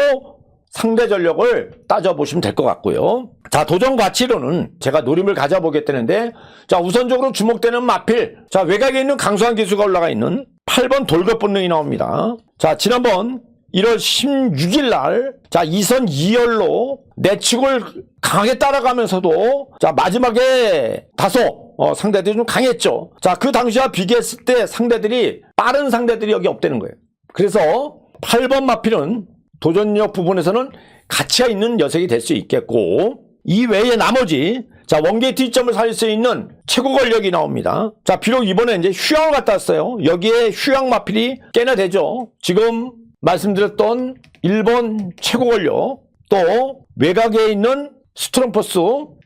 상대 전력을 따져보시면 될 것 같고요. 자, 도전 가치로는 제가 노림을 가져보겠다는데, 자, 우선적으로 주목되는 마필, 자, 외곽에 있는 강수한 기수가 올라가 있는 8번 돌격 본능이 나옵니다. 자, 지난번 1월 16일 날, 자, 2선 2열로 내축을 강하게 따라가면서도, 자, 마지막에 다소 상대들이 좀 강했죠. 자, 그 당시와 비교했을 때 상대들이, 빠른 상대들이 여기 없다는 거예요. 그래서 8번 마필은 도전력 부분에서는 가치가 있는 녀석이 될 수 있겠고, 이 외에 나머지, 자, 원게이트 이점을 살릴 수 있는 최고 권력이 나옵니다. 자, 비록 이번에 이제 휴양을 갔다 왔어요. 여기에 휴양 마필이 꽤나 되죠. 지금 말씀드렸던 1번 최고 권력, 또 외곽에 있는 스트롱포스,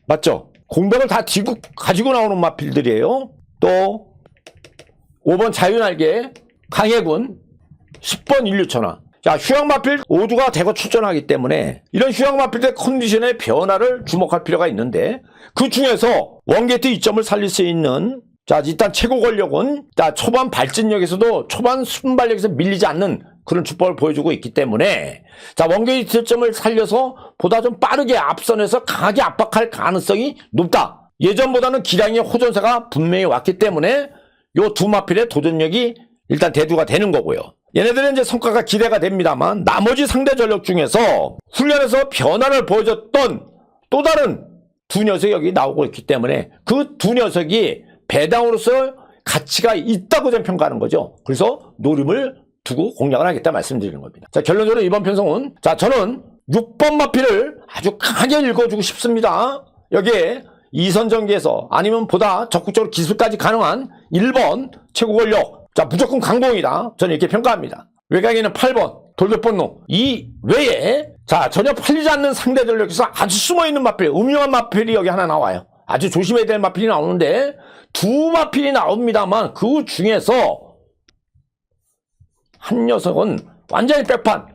맞죠? 공백을 다 가지고 나오는 마필들이에요. 또 5번 자유날개, 강해군, 10번 인류천하. 자, 휴양마필 모두가 대거 출전하기 때문에 이런 휴양마필의 컨디션의 변화를 주목할 필요가 있는데, 그 중에서 원게이트 이점을 살릴 수 있는, 자, 일단 최고 권력은, 자, 초반 발진력에서도 초반 순발력에서 밀리지 않는 그런 주법을 보여주고 있기 때문에, 자, 원게이트 이점을 살려서 보다 좀 빠르게 앞선에서 강하게 압박할 가능성이 높다. 예전보다는 기량의 호전세가 분명히 왔기 때문에 요 두 마필의 도전력이 일단 대두가 되는 거고요. 얘네들은 이제 성과가 기대가 됩니다만, 나머지 상대 전력 중에서 훈련에서 변화를 보여줬던 또 다른 두 녀석이 여기 나오고 있기 때문에 그 두 녀석이 배당으로서 가치가 있다고 저는 평가하는 거죠. 그래서 노림을 두고 공략을 하겠다 말씀드리는 겁니다. 자, 결론적으로 이번 편성은, 자, 저는 6번 마필을 아주 강하게 읽어주고 싶습니다. 여기에 이선 전개에서 아니면 보다 적극적으로 기술까지 가능한 1번 최고 권력, 자, 무조건 강공이다. 저는 이렇게 평가합니다. 외곽에는 8번 돌격본능, 이 외에, 자, 전혀 팔리지 않는 상대 전력에서 아주 숨어있는 마필, 음흉한 마필이 여기 하나 나와요. 아주 조심해야 될 마필이 나오는데 두 마필이 나옵니다만, 그 중에서 한 녀석은 완전히 백판,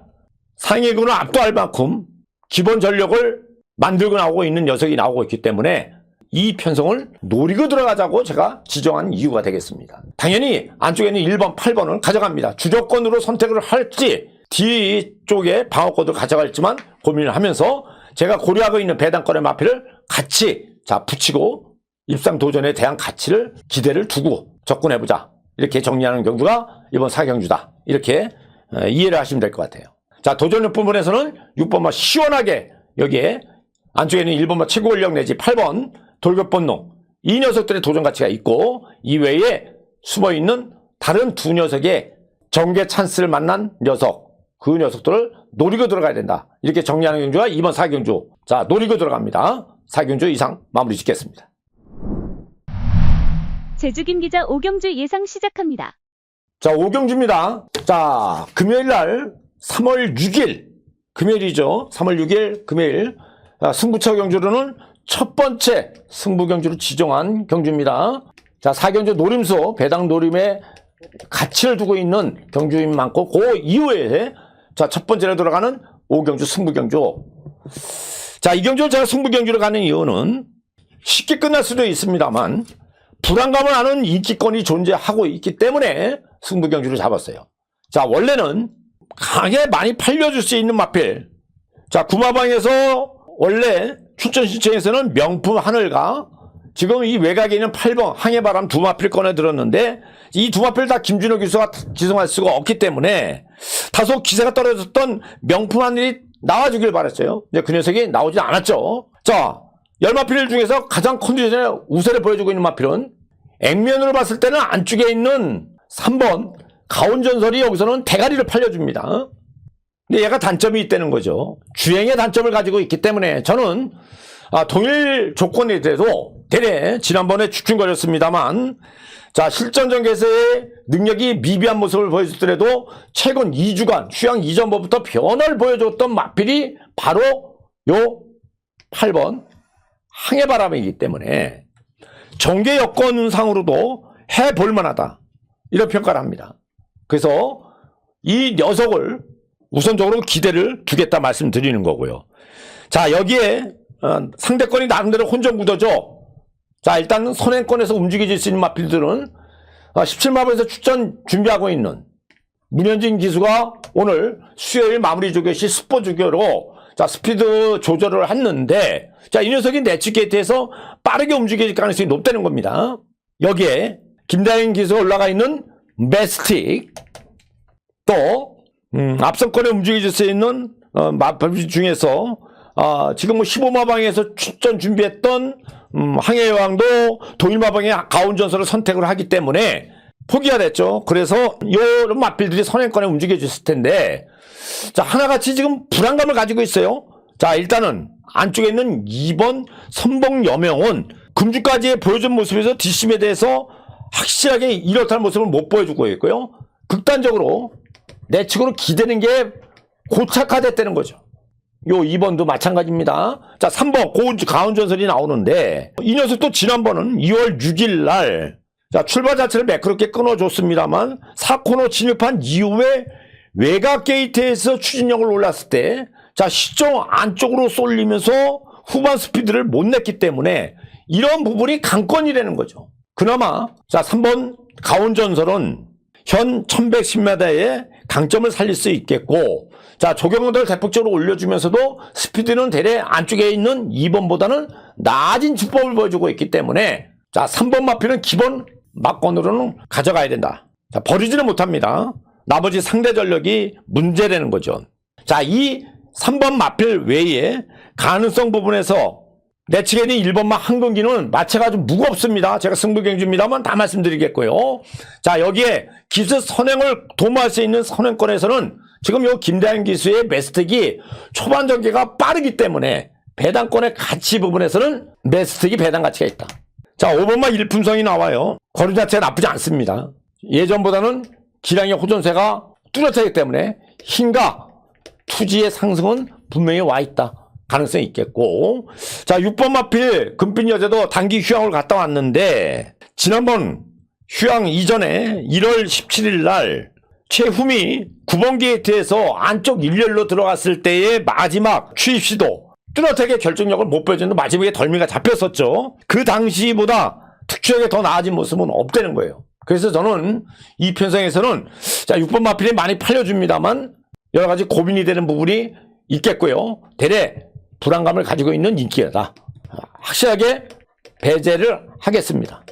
상위군을 압도할 만큼 기본 전력을 만들고 나오고 있는 녀석이 나오고 있기 때문에 이 편성을 노리고 들어가자고 제가 지정한 이유가 되겠습니다. 당연히 안쪽에는 1번, 8번을 가져갑니다. 주조건으로 선택을 할지 뒤쪽에 방어권을 가져갈지만 고민을 하면서 제가 고려하고 있는 배당권의 마필을 같이, 자, 붙이고 입상도전에 대한 가치를, 기대를 두고 접근해보자. 이렇게 정리하는 경주가 이번 4경주다. 이렇게 이해를 하시면 될 것 같아요. 자, 도전력 부분에서는 6번만 시원하게, 여기에 안쪽에는 1번만 최고 권력 내지 8번 돌격본능, 이 녀석들의 도전 가치가 있고, 이외에 숨어있는 다른 두 녀석의 전개 찬스를 만난 녀석, 그 녀석들을 노리고 들어가야 된다. 이렇게 정리하는 경주가 이번 4경주. 자, 노리고 들어갑니다. 4경주 이상 마무리 짓겠습니다. 제주김 기자 5경주 예상 시작합니다. 자, 5경주입니다. 자, 금요일날 3월 6일 금요일이죠. 3월 6일 금요일, 승부처 경주로는 첫 번째 승부 경주로 지정한 경주입니다. 자, 4경주 노림수, 배당 노림에 가치를 두고 있는 경주인 많고, 그 이후에, 자, 첫 번째로 들어가는 5경주 승부 경주. 자, 이 경주를 제가 승부 경주로 가는 이유는 쉽게 끝날 수도 있습니다만 불안감을 아는 인기권이 존재하고 있기 때문에 승부 경주를 잡았어요. 자, 원래는 강하게 많이 팔려줄 수 있는 마필. 자, 구마방에서 원래 출전 신청에서는 명품 하늘과 지금 이 외곽에 있는 8번 항해바람 두 마필 꺼내 들었는데, 이 두 마필 다 김준호 교수가 기성할 수가 없기 때문에 다소 기세가 떨어졌던 명품 하늘이 나와주길 바랐어요. 이제 그 녀석이 나오지 않았죠. 자, 10마필 중에서 가장 컨디션에 우세를 보여주고 있는 마필은 액면으로 봤을 때는 안쪽에 있는 3번 가온전설이 여기서는 대가리를 팔려줍니다. 근데 얘가 단점이 있다는 거죠. 주행의 단점을 가지고 있기 때문에 저는 동일 조건에 대해서 대래 지난번에 주춤거렸습니다만, 자, 실전 전개에서의 능력이 미비한 모습을 보여줬더라도 최근 2주간 휴양 이전부터 변화를 보여줬던 마필이 바로 요 8번 항해바람이기 때문에 전개 여건상으로도 해볼 만하다, 이런 평가를 합니다. 그래서 이 녀석을 우선적으로 기대를 두겠다 말씀드리는 거고요. 자, 여기에 상대권이 나름대로 혼전구도죠. 자, 일단 선행권에서 움직여질 수 있는 마필들은 17마법에서 출전 준비하고 있는 문현진 기수가 오늘 수요일 마무리 조교 시 스포 조교로, 자, 스피드 조절을 했는데, 자, 이 녀석이 내치 게이트에서 빠르게 움직일 가능성이 높다는 겁니다. 여기에 김다인 기수가 올라가 있는 메스틱, 또 앞선권에 움직여질 수 있는 마필 중에서 지금 뭐 15마방에서 출전 준비했던 항해여왕도 동일마방의 가온전설을 선택을 하기 때문에 포기가 됐죠. 그래서 이런 마필들이 선행권에 움직여졌을 텐데, 자, 하나같이 지금 불안감을 가지고 있어요. 자, 일단은 안쪽에 있는 2번 선봉여명은 금주까지 보여준 모습에서 뒷심에 대해서 확실하게 이렇다는 모습을 못 보여주고 있고요. 극단적으로 내측으로 기대는 게 고착화됐다는 거죠. 요 2번도 마찬가지입니다. 자, 3번 가운전설이 나오는데 이 녀석도 지난번은 2월 6일 날 자, 출발 자체를 매끄럽게 끊어줬습니다만 4코너 진입한 이후에 외곽 게이트에서 추진력을 올랐을 때 자, 시점 안쪽으로 쏠리면서 후반 스피드를 못 냈기 때문에 이런 부분이 강건이라는 거죠. 그나마 자, 3번 가운전설은 현 1110m의 강점을 살릴 수 있겠고 자, 조경도를 대폭적으로 올려주면서도 스피드는 대략 안쪽에 있는 2번보다는 나아진 주법을 보여주고 있기 때문에 자, 3번 마필은 기본 막건으로는 가져가야 된다. 자, 버리지는 못합니다. 나머지 상대 전력이 문제라는 거죠. 자, 이 3번 마필 외에 가능성 부분에서 내측에 있는 1번마 한근기는 마체가 좀 무겁습니다. 제가 승부경주입니다만 다 말씀드리겠고요. 자, 여기에 기수 선행을 도모할 수 있는 선행권에서는 지금 요 김대한 기수의 매스택이 초반 전개가 빠르기 때문에 배당권의 가치 부분에서는 매스택이 배당 가치가 있다. 자, 5번마 일품성이 나와요. 거리 자체가 나쁘지 않습니다. 예전보다는 기량의 호전세가 뚜렷하기 때문에 힘과 투지의 상승은 분명히 와 있다. 가능성이 있겠고 자 6번 마필 금빛 여자도 단기 휴양을 갔다 왔는데 지난번 휴양 이전에 1월 17일 날 최후미 9번 게이트에서 안쪽 일렬로 들어갔을 때의 마지막 추입 시도 뚜렷하게 결정력을 못 보여주는데 마지막에 덜미가 잡혔었죠. 그 당시보다 특출하게 더 나아진 모습은 없다는 거예요. 그래서 저는 이 편성에서는 자 6번 마필이 많이 팔려줍니다만 여러 가지 고민이 되는 부분이 있겠고요. 대래 불안감을 가지고 있는 인기다. 확실하게 배제를 하겠습니다.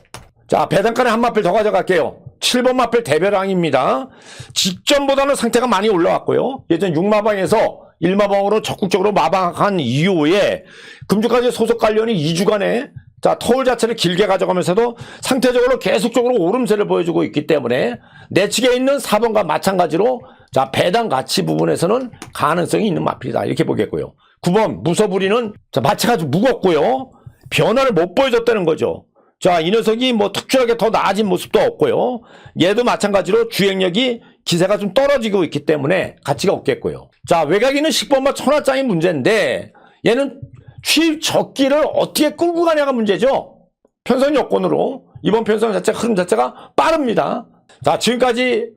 자, 배당권에 한 마필 더 가져갈게요. 7번 마필 대별왕입니다. 직전보다는 상태가 많이 올라왔고요. 예전 6마방에서 1마방으로 적극적으로 마방한 이후에 금주까지 소속 관련이 2주간에 자, 터울 자체를 길게 가져가면서도 상태적으로 계속적으로 오름세를 보여주고 있기 때문에 내측에 있는 4번과 마찬가지로 자, 배당 가치 부분에서는 가능성이 있는 마필이다. 이렇게 보겠고요. 9번 무서부리는 자, 마체가 좀 무겁고요. 변화를 못 보여줬다는 거죠. 자, 이 녀석이 뭐 특출하게 더 나아진 모습도 없고요. 얘도 마찬가지로 주행력이 기세가 좀 떨어지고 있기 때문에 가치가 없겠고요. 자, 외곽에는 10번마 천하장이 문제인데 얘는 취입 적기를 어떻게 끌고 가냐가 문제죠. 편성 여건으로 이번 편성 자체가 흐름 자체가 빠릅니다. 자, 지금까지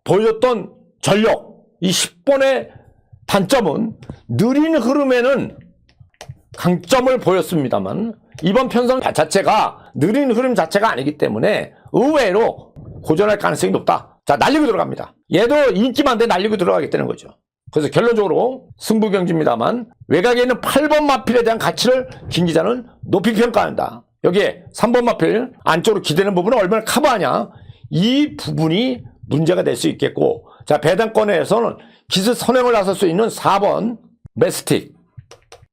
보여줬던 전력 이 10번의 단점은 느린 흐름에는 강점을 보였습니다만 이번 편성 자체가 느린 흐름 자체가 아니기 때문에 의외로 고전할 가능성이 높다. 자, 날리고 들어갑니다. 얘도 인기만데 날리고 들어가겠다는 거죠. 그래서 결론적으로 승부경주입니다만 외곽에 있는 8번 마필에 대한 가치를 김 기자는 높이 평가한다. 여기에 3번 마필 안쪽으로 기대는 부분을 얼마나 커버하냐 이 부분이 문제가 될 수 있겠고 자, 배당권에서는 기스 선행을 나설 수 있는 4번 매스틱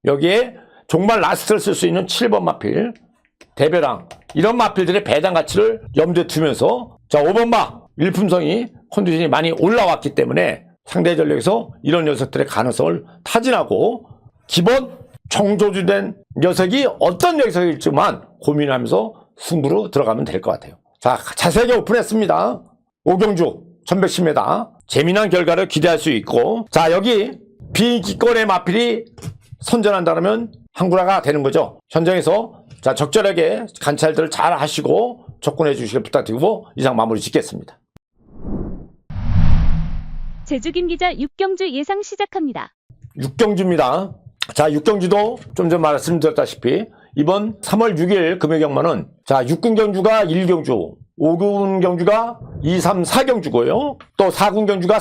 여기에 정말 라스트를 쓸 수 있는 7번 마필 대별왕 이런 마필들의 배당 가치를 염두에 두면서 자 5번 마 일품성이 컨디션이 많이 올라왔기 때문에 상대 전력에서 이런 녀석들의 가능성을 타진하고 기본 정조주된 녀석이 어떤 녀석일지만 고민하면서 승부로 들어가면 될 것 같아요. 자, 자세하게 오픈했습니다. 오경주 1110m 재미난 결과를 기대할 수 있고 자, 여기 비기권의 마필이 선전한다면 항구라가 되는 거죠. 현장에서 자, 적절하게 관찰들을 잘 하시고 접근해 주시길 부탁드리고 이상 마무리 짓겠습니다. 제주 김 기자 6경주 예상 시작합니다. 6경주입니다. 자, 6경주도 좀 전 말씀드렸다시피 이번 3월 6일 금요경마는 자, 6군 경주가 1경주 5군 경주가 2, 3, 4경주고요. 또 4군 경주가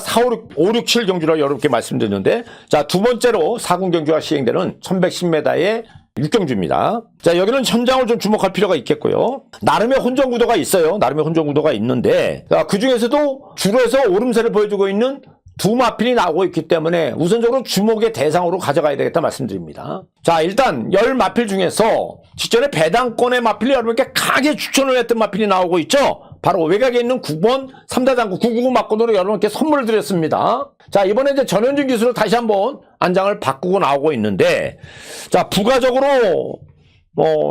5, 6, 7경주라고 여러분께 말씀드렸는데 자, 두 번째로 4군 경주가 시행되는 1110m의 6경주입니다. 자, 여기는 현장을 좀 주목할 필요가 있겠고요. 나름의 혼전 구도가 있어요. 나름의 혼전 구도가 있는데 그 중에서도 주로 해서 오름세를 보여주고 있는 두 마필이 나오고 있기 때문에 우선적으로 주목의 대상으로 가져가야 되겠다 말씀드립니다. 자, 일단 10마필 중에서 직전에 배당권의 마필이 여러분께 강하게 추천을 했던 마필이 나오고 있죠. 바로 외곽에 있는 9번 3다장구 999 막건으로 여러분께 선물을 드렸습니다. 자, 이번에 이제 전현준 기수로 다시 한번 안장을 바꾸고 나오고 있는데 자, 부가적으로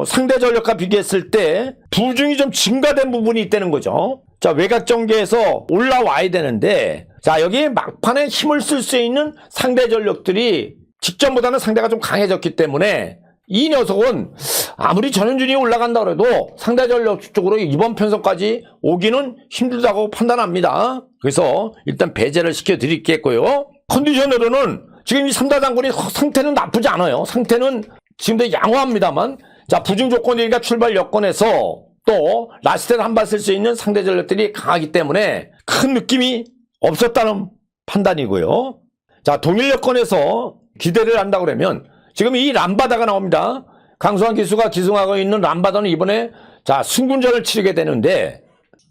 상대 전력과 비교했을 때 부중이 좀 증가된 부분이 있다는 거죠. 자, 외곽 전개에서 올라와야 되는데 자, 여기 막판에 힘을 쓸 수 있는 상대 전력들이 직전보다는 상대가 좀 강해졌기 때문에 이 녀석은 아무리 전현준이 올라간다 그래도 상대 전력 쪽으로 이번 편성까지 오기는 힘들다고 판단합니다. 그래서 일단 배제를 시켜드리겠고요. 컨디션으로는 지금 이 3다 장군이 상태는 나쁘지 않아요. 상태는 지금도 양호합니다만, 자, 부중 조건이니까 출발 여건에서 또 라스트를 한 발 쓸 수 있는 상대 전력들이 강하기 때문에 큰 느낌이 없었다는 판단이고요. 자, 동일 여건에서 기대를 한다고 그러면 지금 이 람바다가 나옵니다. 강수환 기수가 기승하고 있는 람바다는 이번에 자, 순군전을 치르게 되는데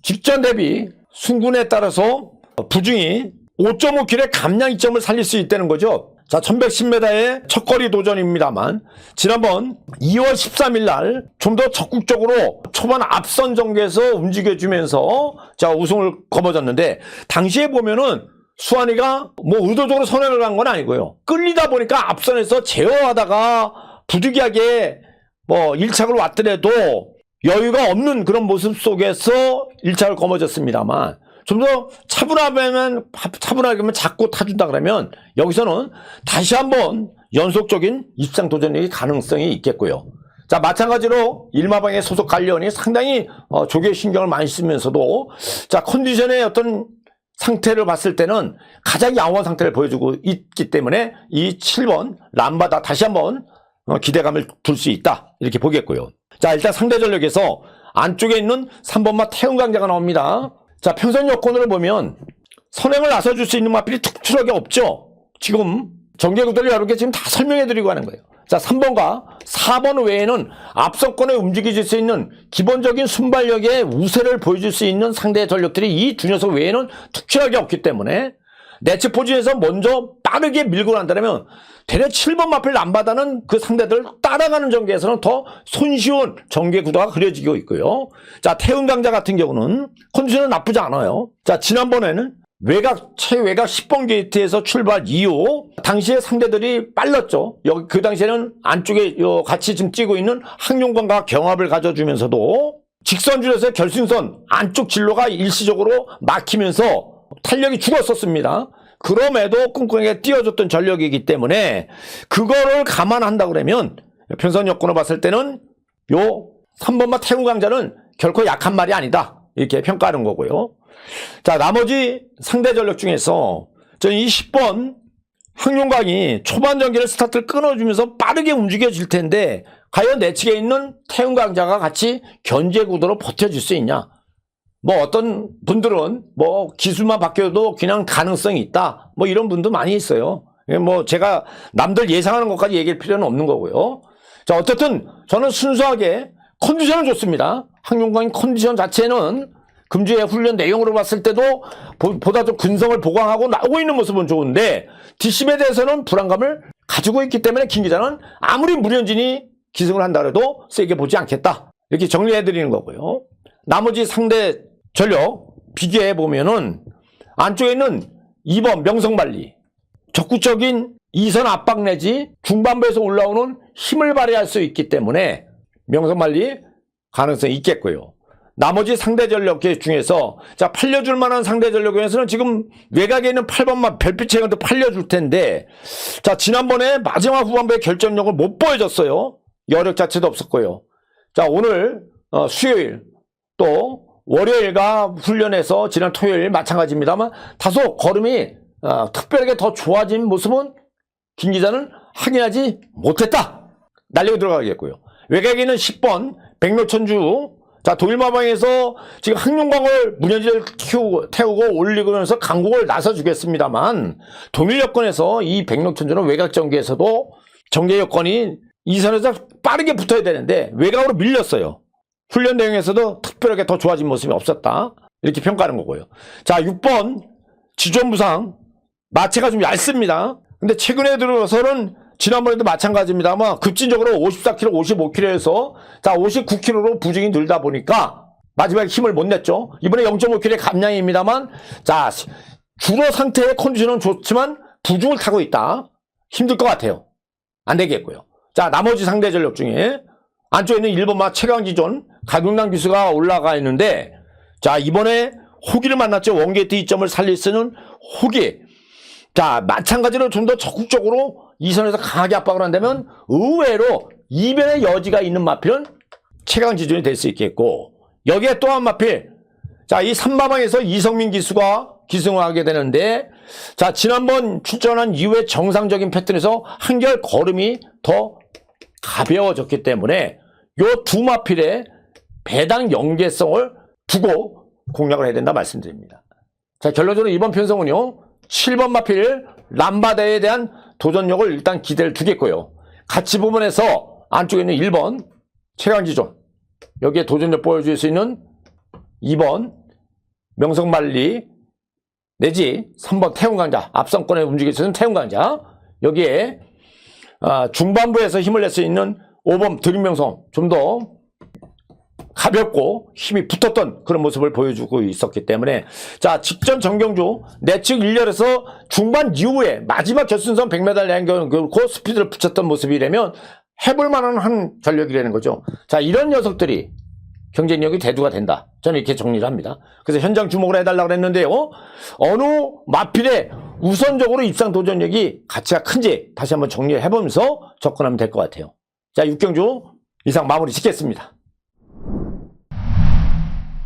직전 대비 순군에 따라서 부중이 5.5km의 감량 이점을 살릴 수 있다는 거죠. 자, 1110m의 첫거리 도전입니다만 지난번 2월 13일 날 좀 더 적극적으로 초반 앞선 전개에서 움직여주면서 자, 우승을 거머쥐었는데 당시에 보면은 수환이가 뭐 의도적으로 선행을 한 건 아니고요. 끌리다 보니까 앞선에서 제어하다가 부득이하게 뭐 1착을 왔더라도 여유가 없는 그런 모습 속에서 1착을 거머쥐었습니다만 좀 더 차분하게만 잡고 타준다 그러면 여기서는 다시 한번 연속적인 입상 도전의 가능성이 있겠고요. 자, 마찬가지로 일마방의 소속 관련이 상당히 조기에 신경을 많이 쓰면서도 자, 컨디션의 어떤 상태를 봤을 때는 가장 양호한 상태를 보여주고 있기 때문에 이 7번 람바다 다시 한번 기대감을 둘 수 있다 이렇게 보겠고요. 자, 일단 상대 전력에서 안쪽에 있는 3번마 태운강자가 나옵니다. 자, 편선 여건으로 보면 선행을 나서줄 수 있는 마필이 특출하게 없죠. 지금 전개구도를 여러 개 지금 다 설명해드리고 하는 거예요. 자, 3번과 4번 외에는 앞선권에 움직여줄 수 있는 기본적인 순발력의 우세를 보여줄 수 있는 상대 전력들이 이 두 녀석 외에는 특출하게 없기 때문에 내측 포지션에서 먼저 빠르게 밀고 난다면 대략 7번 마필 남바다는 그 상대들 따라가는 전개에서는 더 손쉬운 전개 구도가 그려지고 있고요. 자, 태운강자 같은 경우는 컨디션은 나쁘지 않아요. 자, 지난번에는 최외곽 10번 게이트에서 출발 이후 당시에 상대들이 빨랐죠. 여기 그 당시에는 안쪽에 같이 지금 뛰고 있는 항용관과 경합을 가져주면서도 직선줄에서 결승선 안쪽 진로가 일시적으로 막히면서 탄력이 죽었었습니다. 그럼에도 끈끈하게 띄워줬던 전력이기 때문에 그거를 감안한다 그러면 편선 여건을 봤을 때는 요 3번마 태운강자는 결코 약한 말이 아니다 이렇게 평가하는 거고요. 자, 나머지 상대 전력 중에서 저는 이 10번 항용강이 초반 전개를 스타트를 끊어주면서 빠르게 움직여질 텐데 과연 내측에 있는 태운강자가 같이 견제 구도로 버텨줄 수 있냐. 뭐 어떤 분들은 뭐 기술만 바뀌어도 그냥 가능성이 있다 뭐 이런 분도 많이 있어요. 뭐 제가 남들 예상하는 것까지 얘기할 필요는 없는 거고요. 자, 어쨌든 저는 순수하게 컨디션은 좋습니다. 항용강의 컨디션 자체는 금주의 훈련 내용으로 봤을 때도 보다 좀 근성을 보강하고 나오고 있는 모습은 좋은데 뒷심에 대해서는 불안감을 가지고 있기 때문에 김 기자는 아무리 무련진이 기승을 한다 해도 세게 보지 않겠다 이렇게 정리해드리는 거고요. 나머지 상대 전력 비교해 보면은 안쪽에 있는 2번 명성만리 적극적인 이선 압박 내지 중반부에서 올라오는 힘을 발휘할 수 있기 때문에 명성만리 가능성이 있겠고요. 나머지 상대 전력 중에서 자, 팔려줄 만한 상대 전력 중에서는 지금 외곽에 있는 8번만 별빛의 건도 팔려줄 텐데 자, 지난번에 마지막 후반부의 결정력을 못 보여줬어요. 여력 자체도 없었고요. 자, 오늘 수요일 또 월요일과 훈련에서 지난 토요일 마찬가지입니다만 다소 걸음이 특별하게 더 좋아진 모습은 김 기자는 확인하지 못했다. 날리고 들어가겠고요. 외곽에 있는 10번 백로천주 자, 도일마방에서 지금 항용광을 문현지를 태우고 올리면서 강국을 나서주겠습니다만 동일 여건에서 이 백록천주는 외곽 전개에서도 전개 여건이 이선에서 빠르게 붙어야 되는데 외곽으로 밀렸어요. 훈련 내용에서도 특별하게 더 좋아진 모습이 없었다 이렇게 평가하는 거고요. 자, 6번 지존부상 마체가 좀 얇습니다. 근데 최근에 들어서는 지난번에도 마찬가지입니다만 급진적으로 54km, 55km에서 자 59km로 부중이 늘다 보니까 마지막에 힘을 못 냈죠. 이번에 0.5km의 감량입니다만 자 주로 상태의 컨디션은 좋지만 부중을 타고 있다. 힘들 것 같아요. 안 되겠고요. 자, 나머지 상대 전력 중에 안쪽에 있는 1번마 최강지존 가경남 기수가 올라가 있는데 자, 이번에 호기를 만났죠. 원게이트 이점을 살릴 수 있는 호기. 자, 마찬가지로 좀 더 적극적으로 이선에서 강하게 압박을 한다면 의외로 이변의 여지가 있는 마필은 최강 지존이 될 수 있겠고, 여기에 또 한 마필. 자, 이 3마방에서 이성민 기수가 기승을 하게 되는데, 자, 지난번 출전한 이후에 정상적인 패턴에서 한결 걸음이 더 가벼워졌기 때문에 요 두 마필의 배당 연계성을 두고 공략을 해야 된다 말씀드립니다. 자, 결론적으로 이번 편성은요, 7번 마필 람바다에 대한 도전력을 일단 기대를 두겠고요. 가치 부분에서 안쪽에 있는 1번 최강지존, 여기에 도전력 보여줄 수 있는 2번 명성만리 내지 3번 태운강자, 앞선권에 움직일 수 있는 태운강자, 여기에 중반부에서 힘을 낼 수 있는 5번 드림명성, 좀 더 가볍고 힘이 붙었던 그런 모습을 보여주고 있었기 때문에, 자, 직전 정경주 내측 1열에서 중반 이후에 마지막 결승선 100m 양경고 스피드를 붙였던 모습이라면 해볼 만한 한 전력이라는 거죠. 자, 이런 녀석들이 경쟁력이 대두가 된다, 저는 이렇게 정리를 합니다. 그래서 현장 주목을 해달라고 그랬는데요, 어느 마필의 우선적으로 입상 도전력이 가치가 큰지 다시 한번 정리를 해보면서 접근하면 될 것 같아요. 자, 6경주 이상 마무리 짓겠습니다.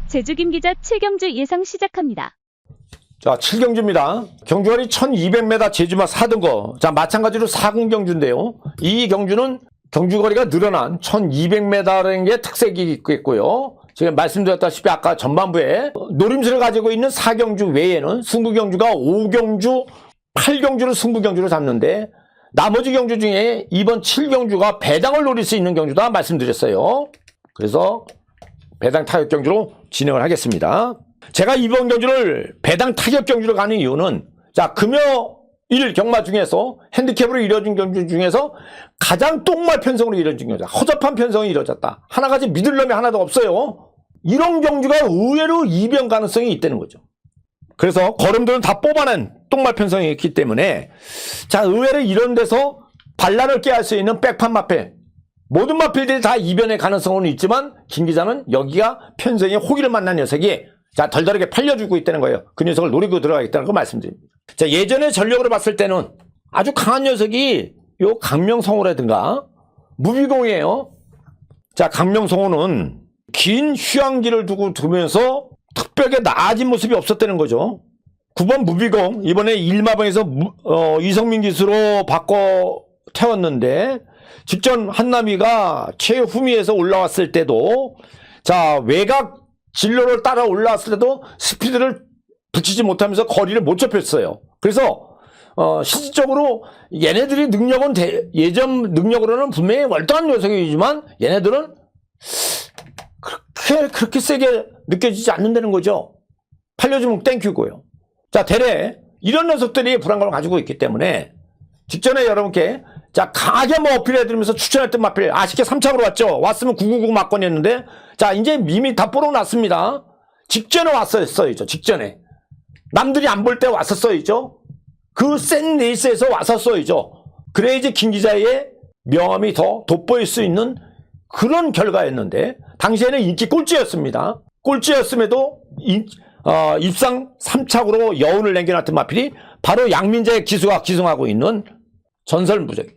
제주 김 기자 7경주 예상 시작합니다. 자, 7경주입니다. 경주거리 1200m 제주마 4등거. 자, 마찬가지로 4군 경주인데요. 이 경주는 경주거리가 늘어난 1200m라는 게 특색이 있겠고요. 지금 말씀드렸다시피 아까 전반부에 노림수를 가지고 있는 4경주 외에는 승부경주가 5경주, 8경주를 승부경주로 잡는데, 나머지 경주 중에 이번 7경주가 배당을 노릴 수 있는 경주다 말씀드렸어요. 그래서 배당 타격 경주로 진행을 하겠습니다. 제가 이번 경주를 배당 타격 경주로 가는 이유는, 자, 금요일 경마 중에서 핸디캡으로 이루어진 경주 중에서 가장 똥말 편성으로 이루어진 경주다. 허접한 편성이 이루어졌다. 하나같이 믿을 놈이 하나도 없어요. 이런 경주가 의외로 이변 가능성이 있다는 거죠. 그래서 걸음들은 다 뽑아낸 똥말 편성이 있기 때문에, 자, 의외로 이런 데서 반란을 깨할 수 있는 백판 마필, 모든 마필들이 다 이변의 가능성은 있지만 김 기자는 여기가 편성의 호기를 만난 녀석이, 자, 덜덜하게 팔려주고 있다는 거예요. 그 녀석을 노리고 들어가겠다는 거 말씀드립니다. 자, 예전의 전력으로 봤을 때는 아주 강한 녀석이 요 강명성호라든가 무비공이에요. 자, 강명성호는 긴 휴양기를 두면서 특별하게 나아진 모습이 없었다는 거죠. 9번 무비공, 이번에 1마방에서 이성민 기수로 바꿔 태웠는데, 직전 한남이가 최후미에서 올라왔을 때도, 자, 외곽 진로를 따라 올라왔을 때도 스피드를 붙이지 못하면서 거리를 못 좁혔어요. 그래서 실질적으로 얘네들이 능력은 예전 능력으로는 분명히 월등한 녀석이지만 얘네들은 그렇게 세게 느껴지지 않는다는 거죠. 팔려주면 땡큐고요. 자, 대래 이런 녀석들이 불안감을 가지고 있기 때문에 직전에 여러분께, 자, 강하게 뭐 어필해드리면서 추천했던 마필 아쉽게 3착으로 왔죠. 왔으면 999 막건이었는데, 자, 이제 이미 다 뽀록났습니다. 직전에 왔었어야죠. 직전에 남들이 안 볼 때 왔었어야죠. 그 센 레이스에서 왔었어야죠. 그래야지 김 기자의 명함이 더 돋보일 수 있는 그런 결과였는데, 당시에는 인기 꼴찌였습니다. 꼴찌였음에도 입상 3착으로 여운을 남겨놨던 마필이 바로 양민재의 기수가 기승하고 있는 전설무적이.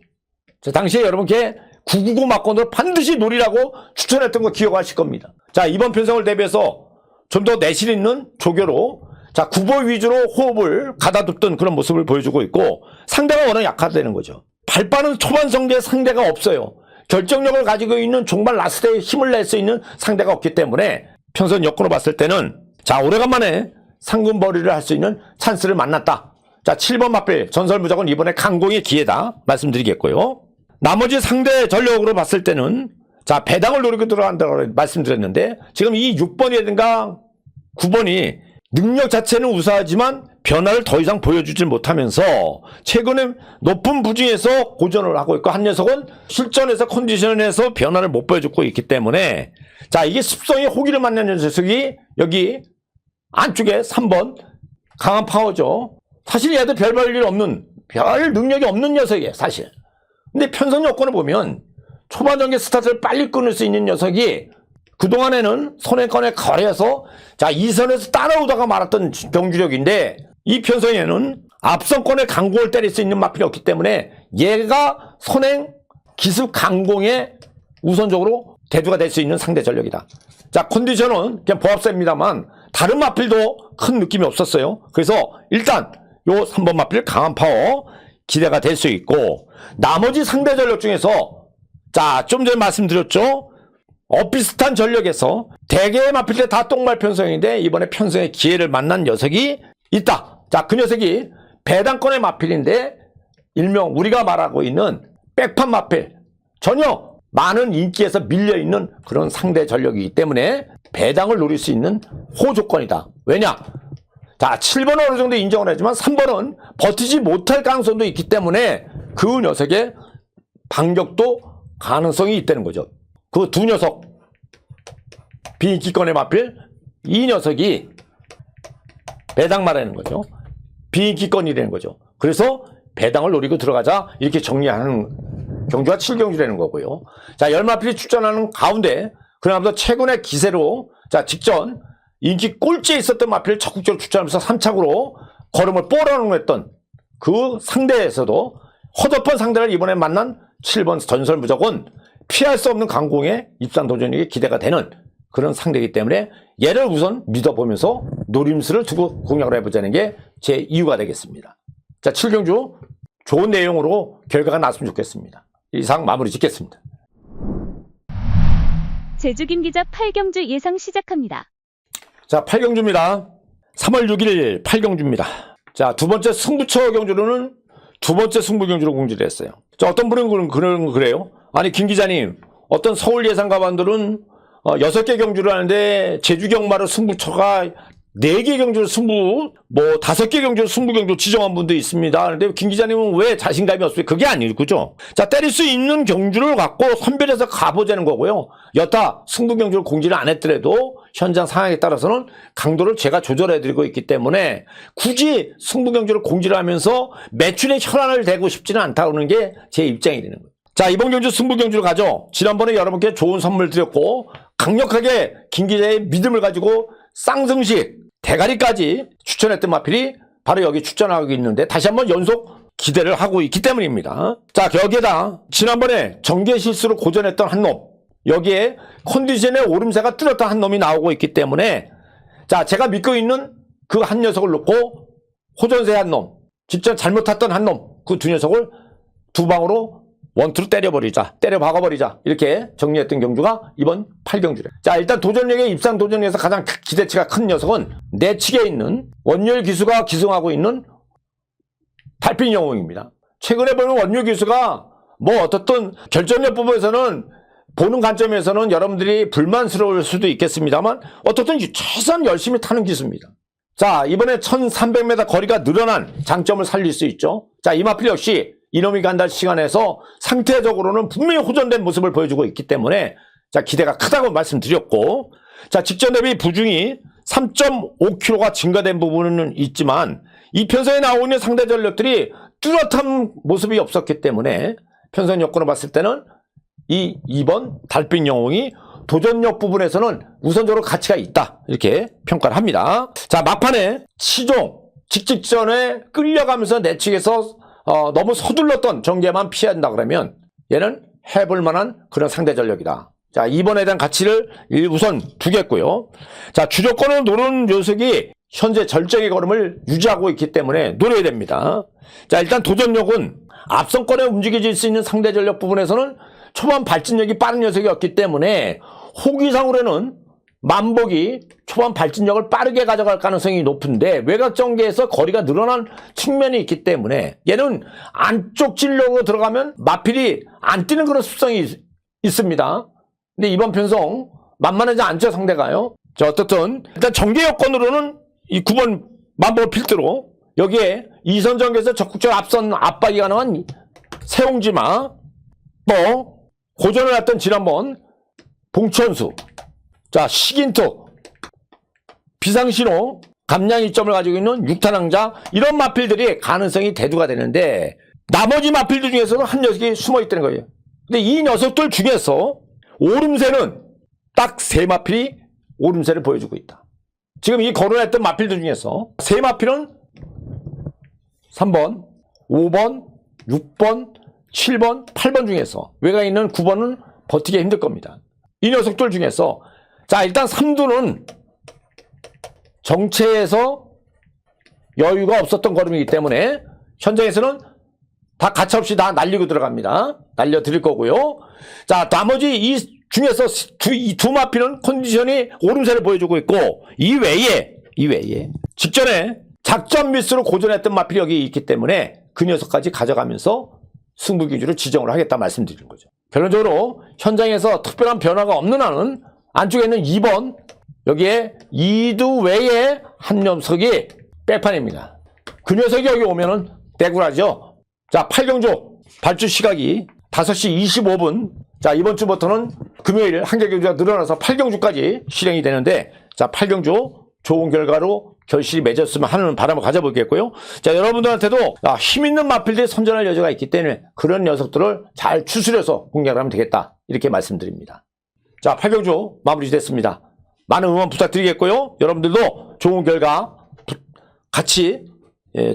당시에 여러분께 999 막건으로 반드시 노리라고 추천했던 거 기억하실 겁니다. 자, 이번 편성을 대비해서 좀 더 내실 있는 조교로, 자, 구보 위주로 호흡을 가다듬던 그런 모습을 보여주고 있고, 상대가 워낙 약하다는 거죠. 발빠른 초반 성대의 상대가 없어요. 결정력을 가지고 있는 종반 라스트에 힘을 낼 수 있는 상대가 없기 때문에 편선 여건으로 봤을 때는, 자, 오래간만에 상금벌이를 할 수 있는 찬스를 만났다. 자, 7번 마필 전설무적은 이번에 강공의 기회다 말씀드리겠고요. 나머지 상대 전력으로 봤을 때는, 자, 배당을 노리고 들어간다고 말씀드렸는데, 지금 이 6번이라든가 9번이 능력 자체는 우수하지만 변화를 더 이상 보여주질 못하면서 최근에 높은 부진에서 고전을 하고 있고, 한 녀석은 실전에서 컨디션에서 변화를 못 보여주고 있기 때문에, 자, 이게 습성의 호기를 만난 녀석이 여기 안쪽에 3번 강한 파워죠. 사실 얘도 별 능력이 없는 녀석이에요, 사실. 근데 편성 여건을 보면 초반 단계 스타트를 빨리 끊을 수 있는 녀석이 그동안에는 손해권에 거래해서 자 2선에서 따라오다가 말았던 경주력인데 이 편성에는 앞선권에 강공을 때릴 수 있는 마필이 없기 때문에 얘가 선행 기습 강공에 우선적으로 대두가 될 수 있는 상대 전력이다. 자 컨디션은 그냥 보합세입니다만 다른 마필도 큰 느낌이 없었어요. 그래서 일단 요 3번 마필 강한 파워 기대가 될 수 있고 나머지 상대 전력 중에서 자 좀 전에 말씀드렸죠. 비슷한 전력에서 대개의 마필 때 다 똥말 편성인데 이번에 편성의 기회를 만난 녀석이 있다. 자 그 녀석이 배당권의 마필인데 일명 우리가 말하고 있는 백판 마필 전혀 많은 인기에서 밀려있는 그런 상대 전력이기 때문에 배당을 노릴 수 있는 호조건이다. 왜냐? 자 7번은 어느 정도 인정을 하지만 3번은 버티지 못할 가능성도 있기 때문에 그 녀석의 반격도 가능성이 있다는 거죠. 그 두 녀석 비인기권의 마필 이 녀석이 배당 말하는 거죠. 비인기권이라는 거죠. 그래서 배당을 노리고 들어가자 이렇게 정리하는 경주가 7경주라는 거고요. 자 열마필이 출전하는 가운데 그나마도 최근의 기세로 자 직전 인기 꼴찌에 있었던 마필을 적극적으로 출전하면서 3착으로 걸음을 뽀라놓았던 그 상대에서도 허접한 상대를 이번에 만난 7번 전설 무조건 피할 수 없는 강공의 입상 도전에게 기대가 되는 그런 상대이기 때문에 얘를 우선 믿어보면서 노림수를 두고 공략을 해보자는 게 제 이유가 되겠습니다. 자 7경주 좋은 내용으로 결과가 났으면 좋겠습니다. 이상 마무리 짓겠습니다. 제주 김 기자 8경주 예상 시작합니다. 자 8경주입니다. 3월 6일 8경주입니다. 자 두 번째 승부처 경주로는 두 번째 승부 경주로 공지를 했어요. 자 어떤 분은 그래요. 아니 김 기자님 어떤 서울 예상가반들은 6개 경주를 하는데 제주 경마로 승부처가 4개 경주로 승부, 5개 경주로 승부 경주 지정한 분도 있습니다. 그런데 김 기자님은 왜 자신감이 없어요? 그게 아니고, 그죠? 자, 때릴 수 있는 경주를 갖고 선별해서 가보자는 거고요. 여타 승부 경주를 공지를 안 했더라도 현장 상황에 따라서는 강도를 제가 조절해드리고 있기 때문에 굳이 승부 경주를 공지를 하면서 매출에 혈안을 대고 싶지는 않다는 게 제 입장이 되는 거예요. 자, 이번 경주 승부 경주를 가죠. 지난번에 여러분께 좋은 선물 드렸고 강력하게 김 기자의 믿음을 가지고 쌍승식 대가리까지 추천했던 마필이 바로 여기 추천하고 있는데 다시 한번 연속 기대를 하고 있기 때문입니다. 자 여기에다 지난번에 전개 실수로 고전했던 한 놈 여기에 컨디션의 오름세가 뚜렷한 한 놈이 나오고 있기 때문에 자 제가 믿고 있는 그 한 녀석을 놓고 호전세 한 놈 직전 잘못 탔던 한 놈 그 두 녀석을 두 방으로 원투로 때려 박아버리자 이렇게 정리했던 경주가 이번 8경주래. 자 일단 도전력의 입상 도전에서 가장 기대치가 큰 녀석은 내측에 있는 원율 기수가 기승하고 있는 달빛 영웅입니다. 최근에 보면 원율 기수가 어떻든 결정력 부분에서는 보는 관점에서는 여러분들이 불만스러울 수도 있겠습니다만 어떻든 최소한 열심히 타는 기수입니다. 자 이번에 1300m 거리가 늘어난 장점을 살릴 수 있죠. 자 이 마필 역시 이놈이 간다 시간에서 상태적으로는 분명히 호전된 모습을 보여주고 있기 때문에 자 기대가 크다고 말씀드렸고 자 직전 대비 부중이 3.5kg가 증가된 부분은 있지만 이 편성에 나오는 상대 전력들이 뚜렷한 모습이 없었기 때문에 편성 여건을 봤을 때는 이 2번 달빛 영웅이 도전력 부분에서는 우선적으로 가치가 있다 이렇게 평가를 합니다. 자 막판에 치종 직전에 끌려가면서 내측에서 너무 서둘렀던 전개만 피한다 그러면 얘는 해볼 만한 그런 상대 전력이다. 자, 이번에 대한 가치를 우선 두겠고요. 자, 주조건을 노리는 녀석이 현재 절정의 걸음을 유지하고 있기 때문에 노려야 됩니다. 자, 일단 도전력은 앞선권에 움직여질 수 있는 상대 전력 부분에서는 초반 발진력이 빠른 녀석이었기 때문에 호기상으로는 만복이 초반 발진력을 빠르게 가져갈 가능성이 높은데 외곽 전개에서 거리가 늘어난 측면이 있기 때문에 얘는 안쪽 진력으로 들어가면 마필이 안 뛰는 그런 습성이 있습니다. 근데 이번 편성 만만하지 않죠 상대가요. 자 어떻든 일단 전개 여건으로는 이 9번 만복을 필두로 여기에 2선 전개에서 적극적 앞선 압박이 가능한 세옹지마 고전을 했던 지난번 봉천수 자 식인토 비상신호 감량 이점을 가지고 있는 육탄왕자 이런 마필들이 가능성이 대두가 되는데 나머지 마필들 중에서는 한 녀석이 숨어 있다는 거예요. 근데 이 녀석들 중에서 오름새는 딱 세 마필이 오름세를 보여주고 있다. 지금 이 거론했던 마필들 중에서 세 마필은 3번, 5번, 6번, 7번, 8번 중에서 외곽에 있는 9번은 버티기 힘들 겁니다. 이 녀석들 중에서 자 일단 3두는 정체에서 여유가 없었던 걸음이기 때문에 현장에서는 다 가차없이 다 날리고 들어갑니다. 날려드릴 거고요. 자 나머지 이 중에서 이 두 마필은 컨디션이 오름세를 보여주고 있고 이 외에 직전에 작전 미스로 고전했던 마필이 여기 있기 때문에 그 녀석까지 가져가면서 승부 기준으로 지정을 하겠다 말씀드리는 거죠. 결론적으로 현장에서 특별한 변화가 없는 한은 안쪽에 있는 2번 여기에 2두 외에 한 녀석이 빼판입니다. 그 녀석이 여기 오면은 떼구라죠. 자 8경주 발주 시각이 5시 25분 자 이번 주부터는 금요일 한계경주가 늘어나서 8경주까지 실행이 되는데 자 8경주 좋은 결과로 결실이 맺었으면 하는 바람을 가져보겠고요. 자 여러분들한테도 힘있는 마필들이 선전할 여지가 있기 때문에 그런 녀석들을 잘 추스려서 공략을 하면 되겠다 이렇게 말씀드립니다. 자 8경주 마무리됐습니다. 많은 응원 부탁드리겠고요. 여러분들도 좋은 결과 같이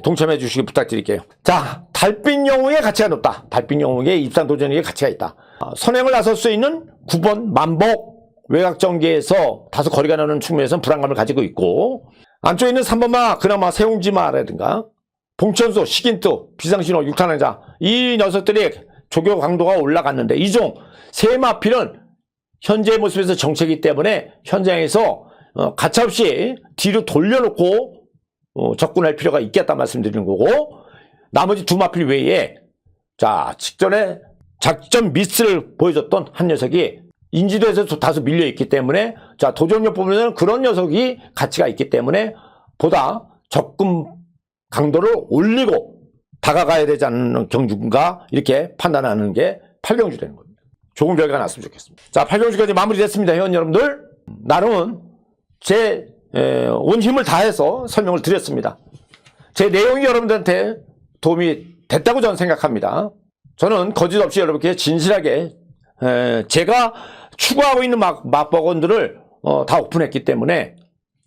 동참해 주시기 부탁드릴게요. 자 달빛 영웅의 가치가 높다. 달빛 영웅의 입산 도전의 가치가 있다. 선행을 나설 수 있는 9번 만복 외곽전개에서 다소 거리가 나는 측면에서는 불안감을 가지고 있고 안쪽에 있는 3번마 그나마 세웅지마라든가 봉천수, 식인투, 비상신호, 6탄환자 이 녀석들이 조교 강도가 올라갔는데 이종 세 마필은 현재의 모습에서 정체이기 때문에 현장에서 가차없이 뒤로 돌려놓고 접근할 필요가 있겠다 말씀드리는 거고 나머지 두 마필 외에 자 직전에 작전 미스를 보여줬던 한 녀석이 인지도에서 다소 밀려있기 때문에 자 도전력 보면 그런 녀석이 가치가 있기 때문에 보다 접근 강도를 올리고 다가가야 되지 않는 경주인가 이렇게 판단하는 게 8경주 되는 겁니다. 좋은 결과가 났으면 좋겠습니다. 자 8경주까지 마무리됐습니다. 회원 여러분들 나름은 제 온 힘을 다해서 설명을 드렸습니다. 제 내용이 여러분들한테 도움이 됐다고 저는 생각합니다. 저는 거짓 없이 여러분께 진실하게 제가 추구하고 있는 막버건들을 다 오픈했기 때문에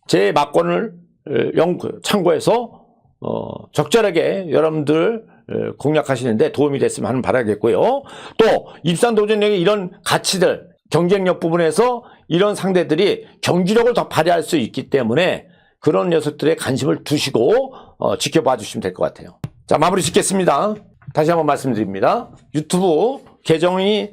제 막건을 참고해서 적절하게 여러분들 공략하시는데 도움이 됐으면 하는 바라겠고요. 또 입산 도전력의 이런 가치들 경쟁력 부분에서 이런 상대들이 경기력을 더 발휘할 수 있기 때문에 그런 녀석들의 관심을 두시고 지켜봐 주시면 될 것 같아요. 자 마무리 짓겠습니다. 다시 한번 말씀드립니다. 유튜브 계정이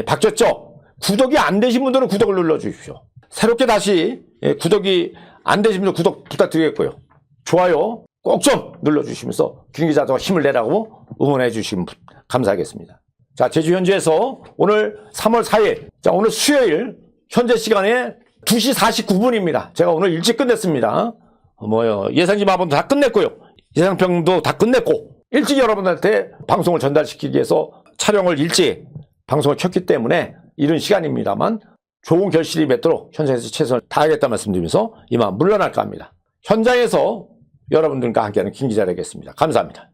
바뀌었죠? 구독이 안 되신 분들은 구독을 눌러주십시오. 새롭게 다시 구독이 안 되신 분들 구독 부탁드리겠고요. 좋아요 꼭 좀 눌러주시면서 김기자도 힘을 내라고 응원해 주시면 감사하겠습니다. 자 제주 현지에서 오늘 3월 4일 자 오늘 수요일 현재 시간에 2시 49분입니다. 제가 오늘 일찍 끝냈습니다. 예상지 마법도 다 끝냈고요. 예상평도 다 끝냈고 일찍 여러분들한테 방송을 전달시키기 위해서 촬영을 일찍 방송을 켰기 때문에 이른 시간입니다만 좋은 결실이 맺도록 현장에서 최선을 다하겠다 말씀드리면서 이만 물러날까 합니다. 현장에서 여러분들과 함께하는 김 기자 되겠습니다. 감사합니다.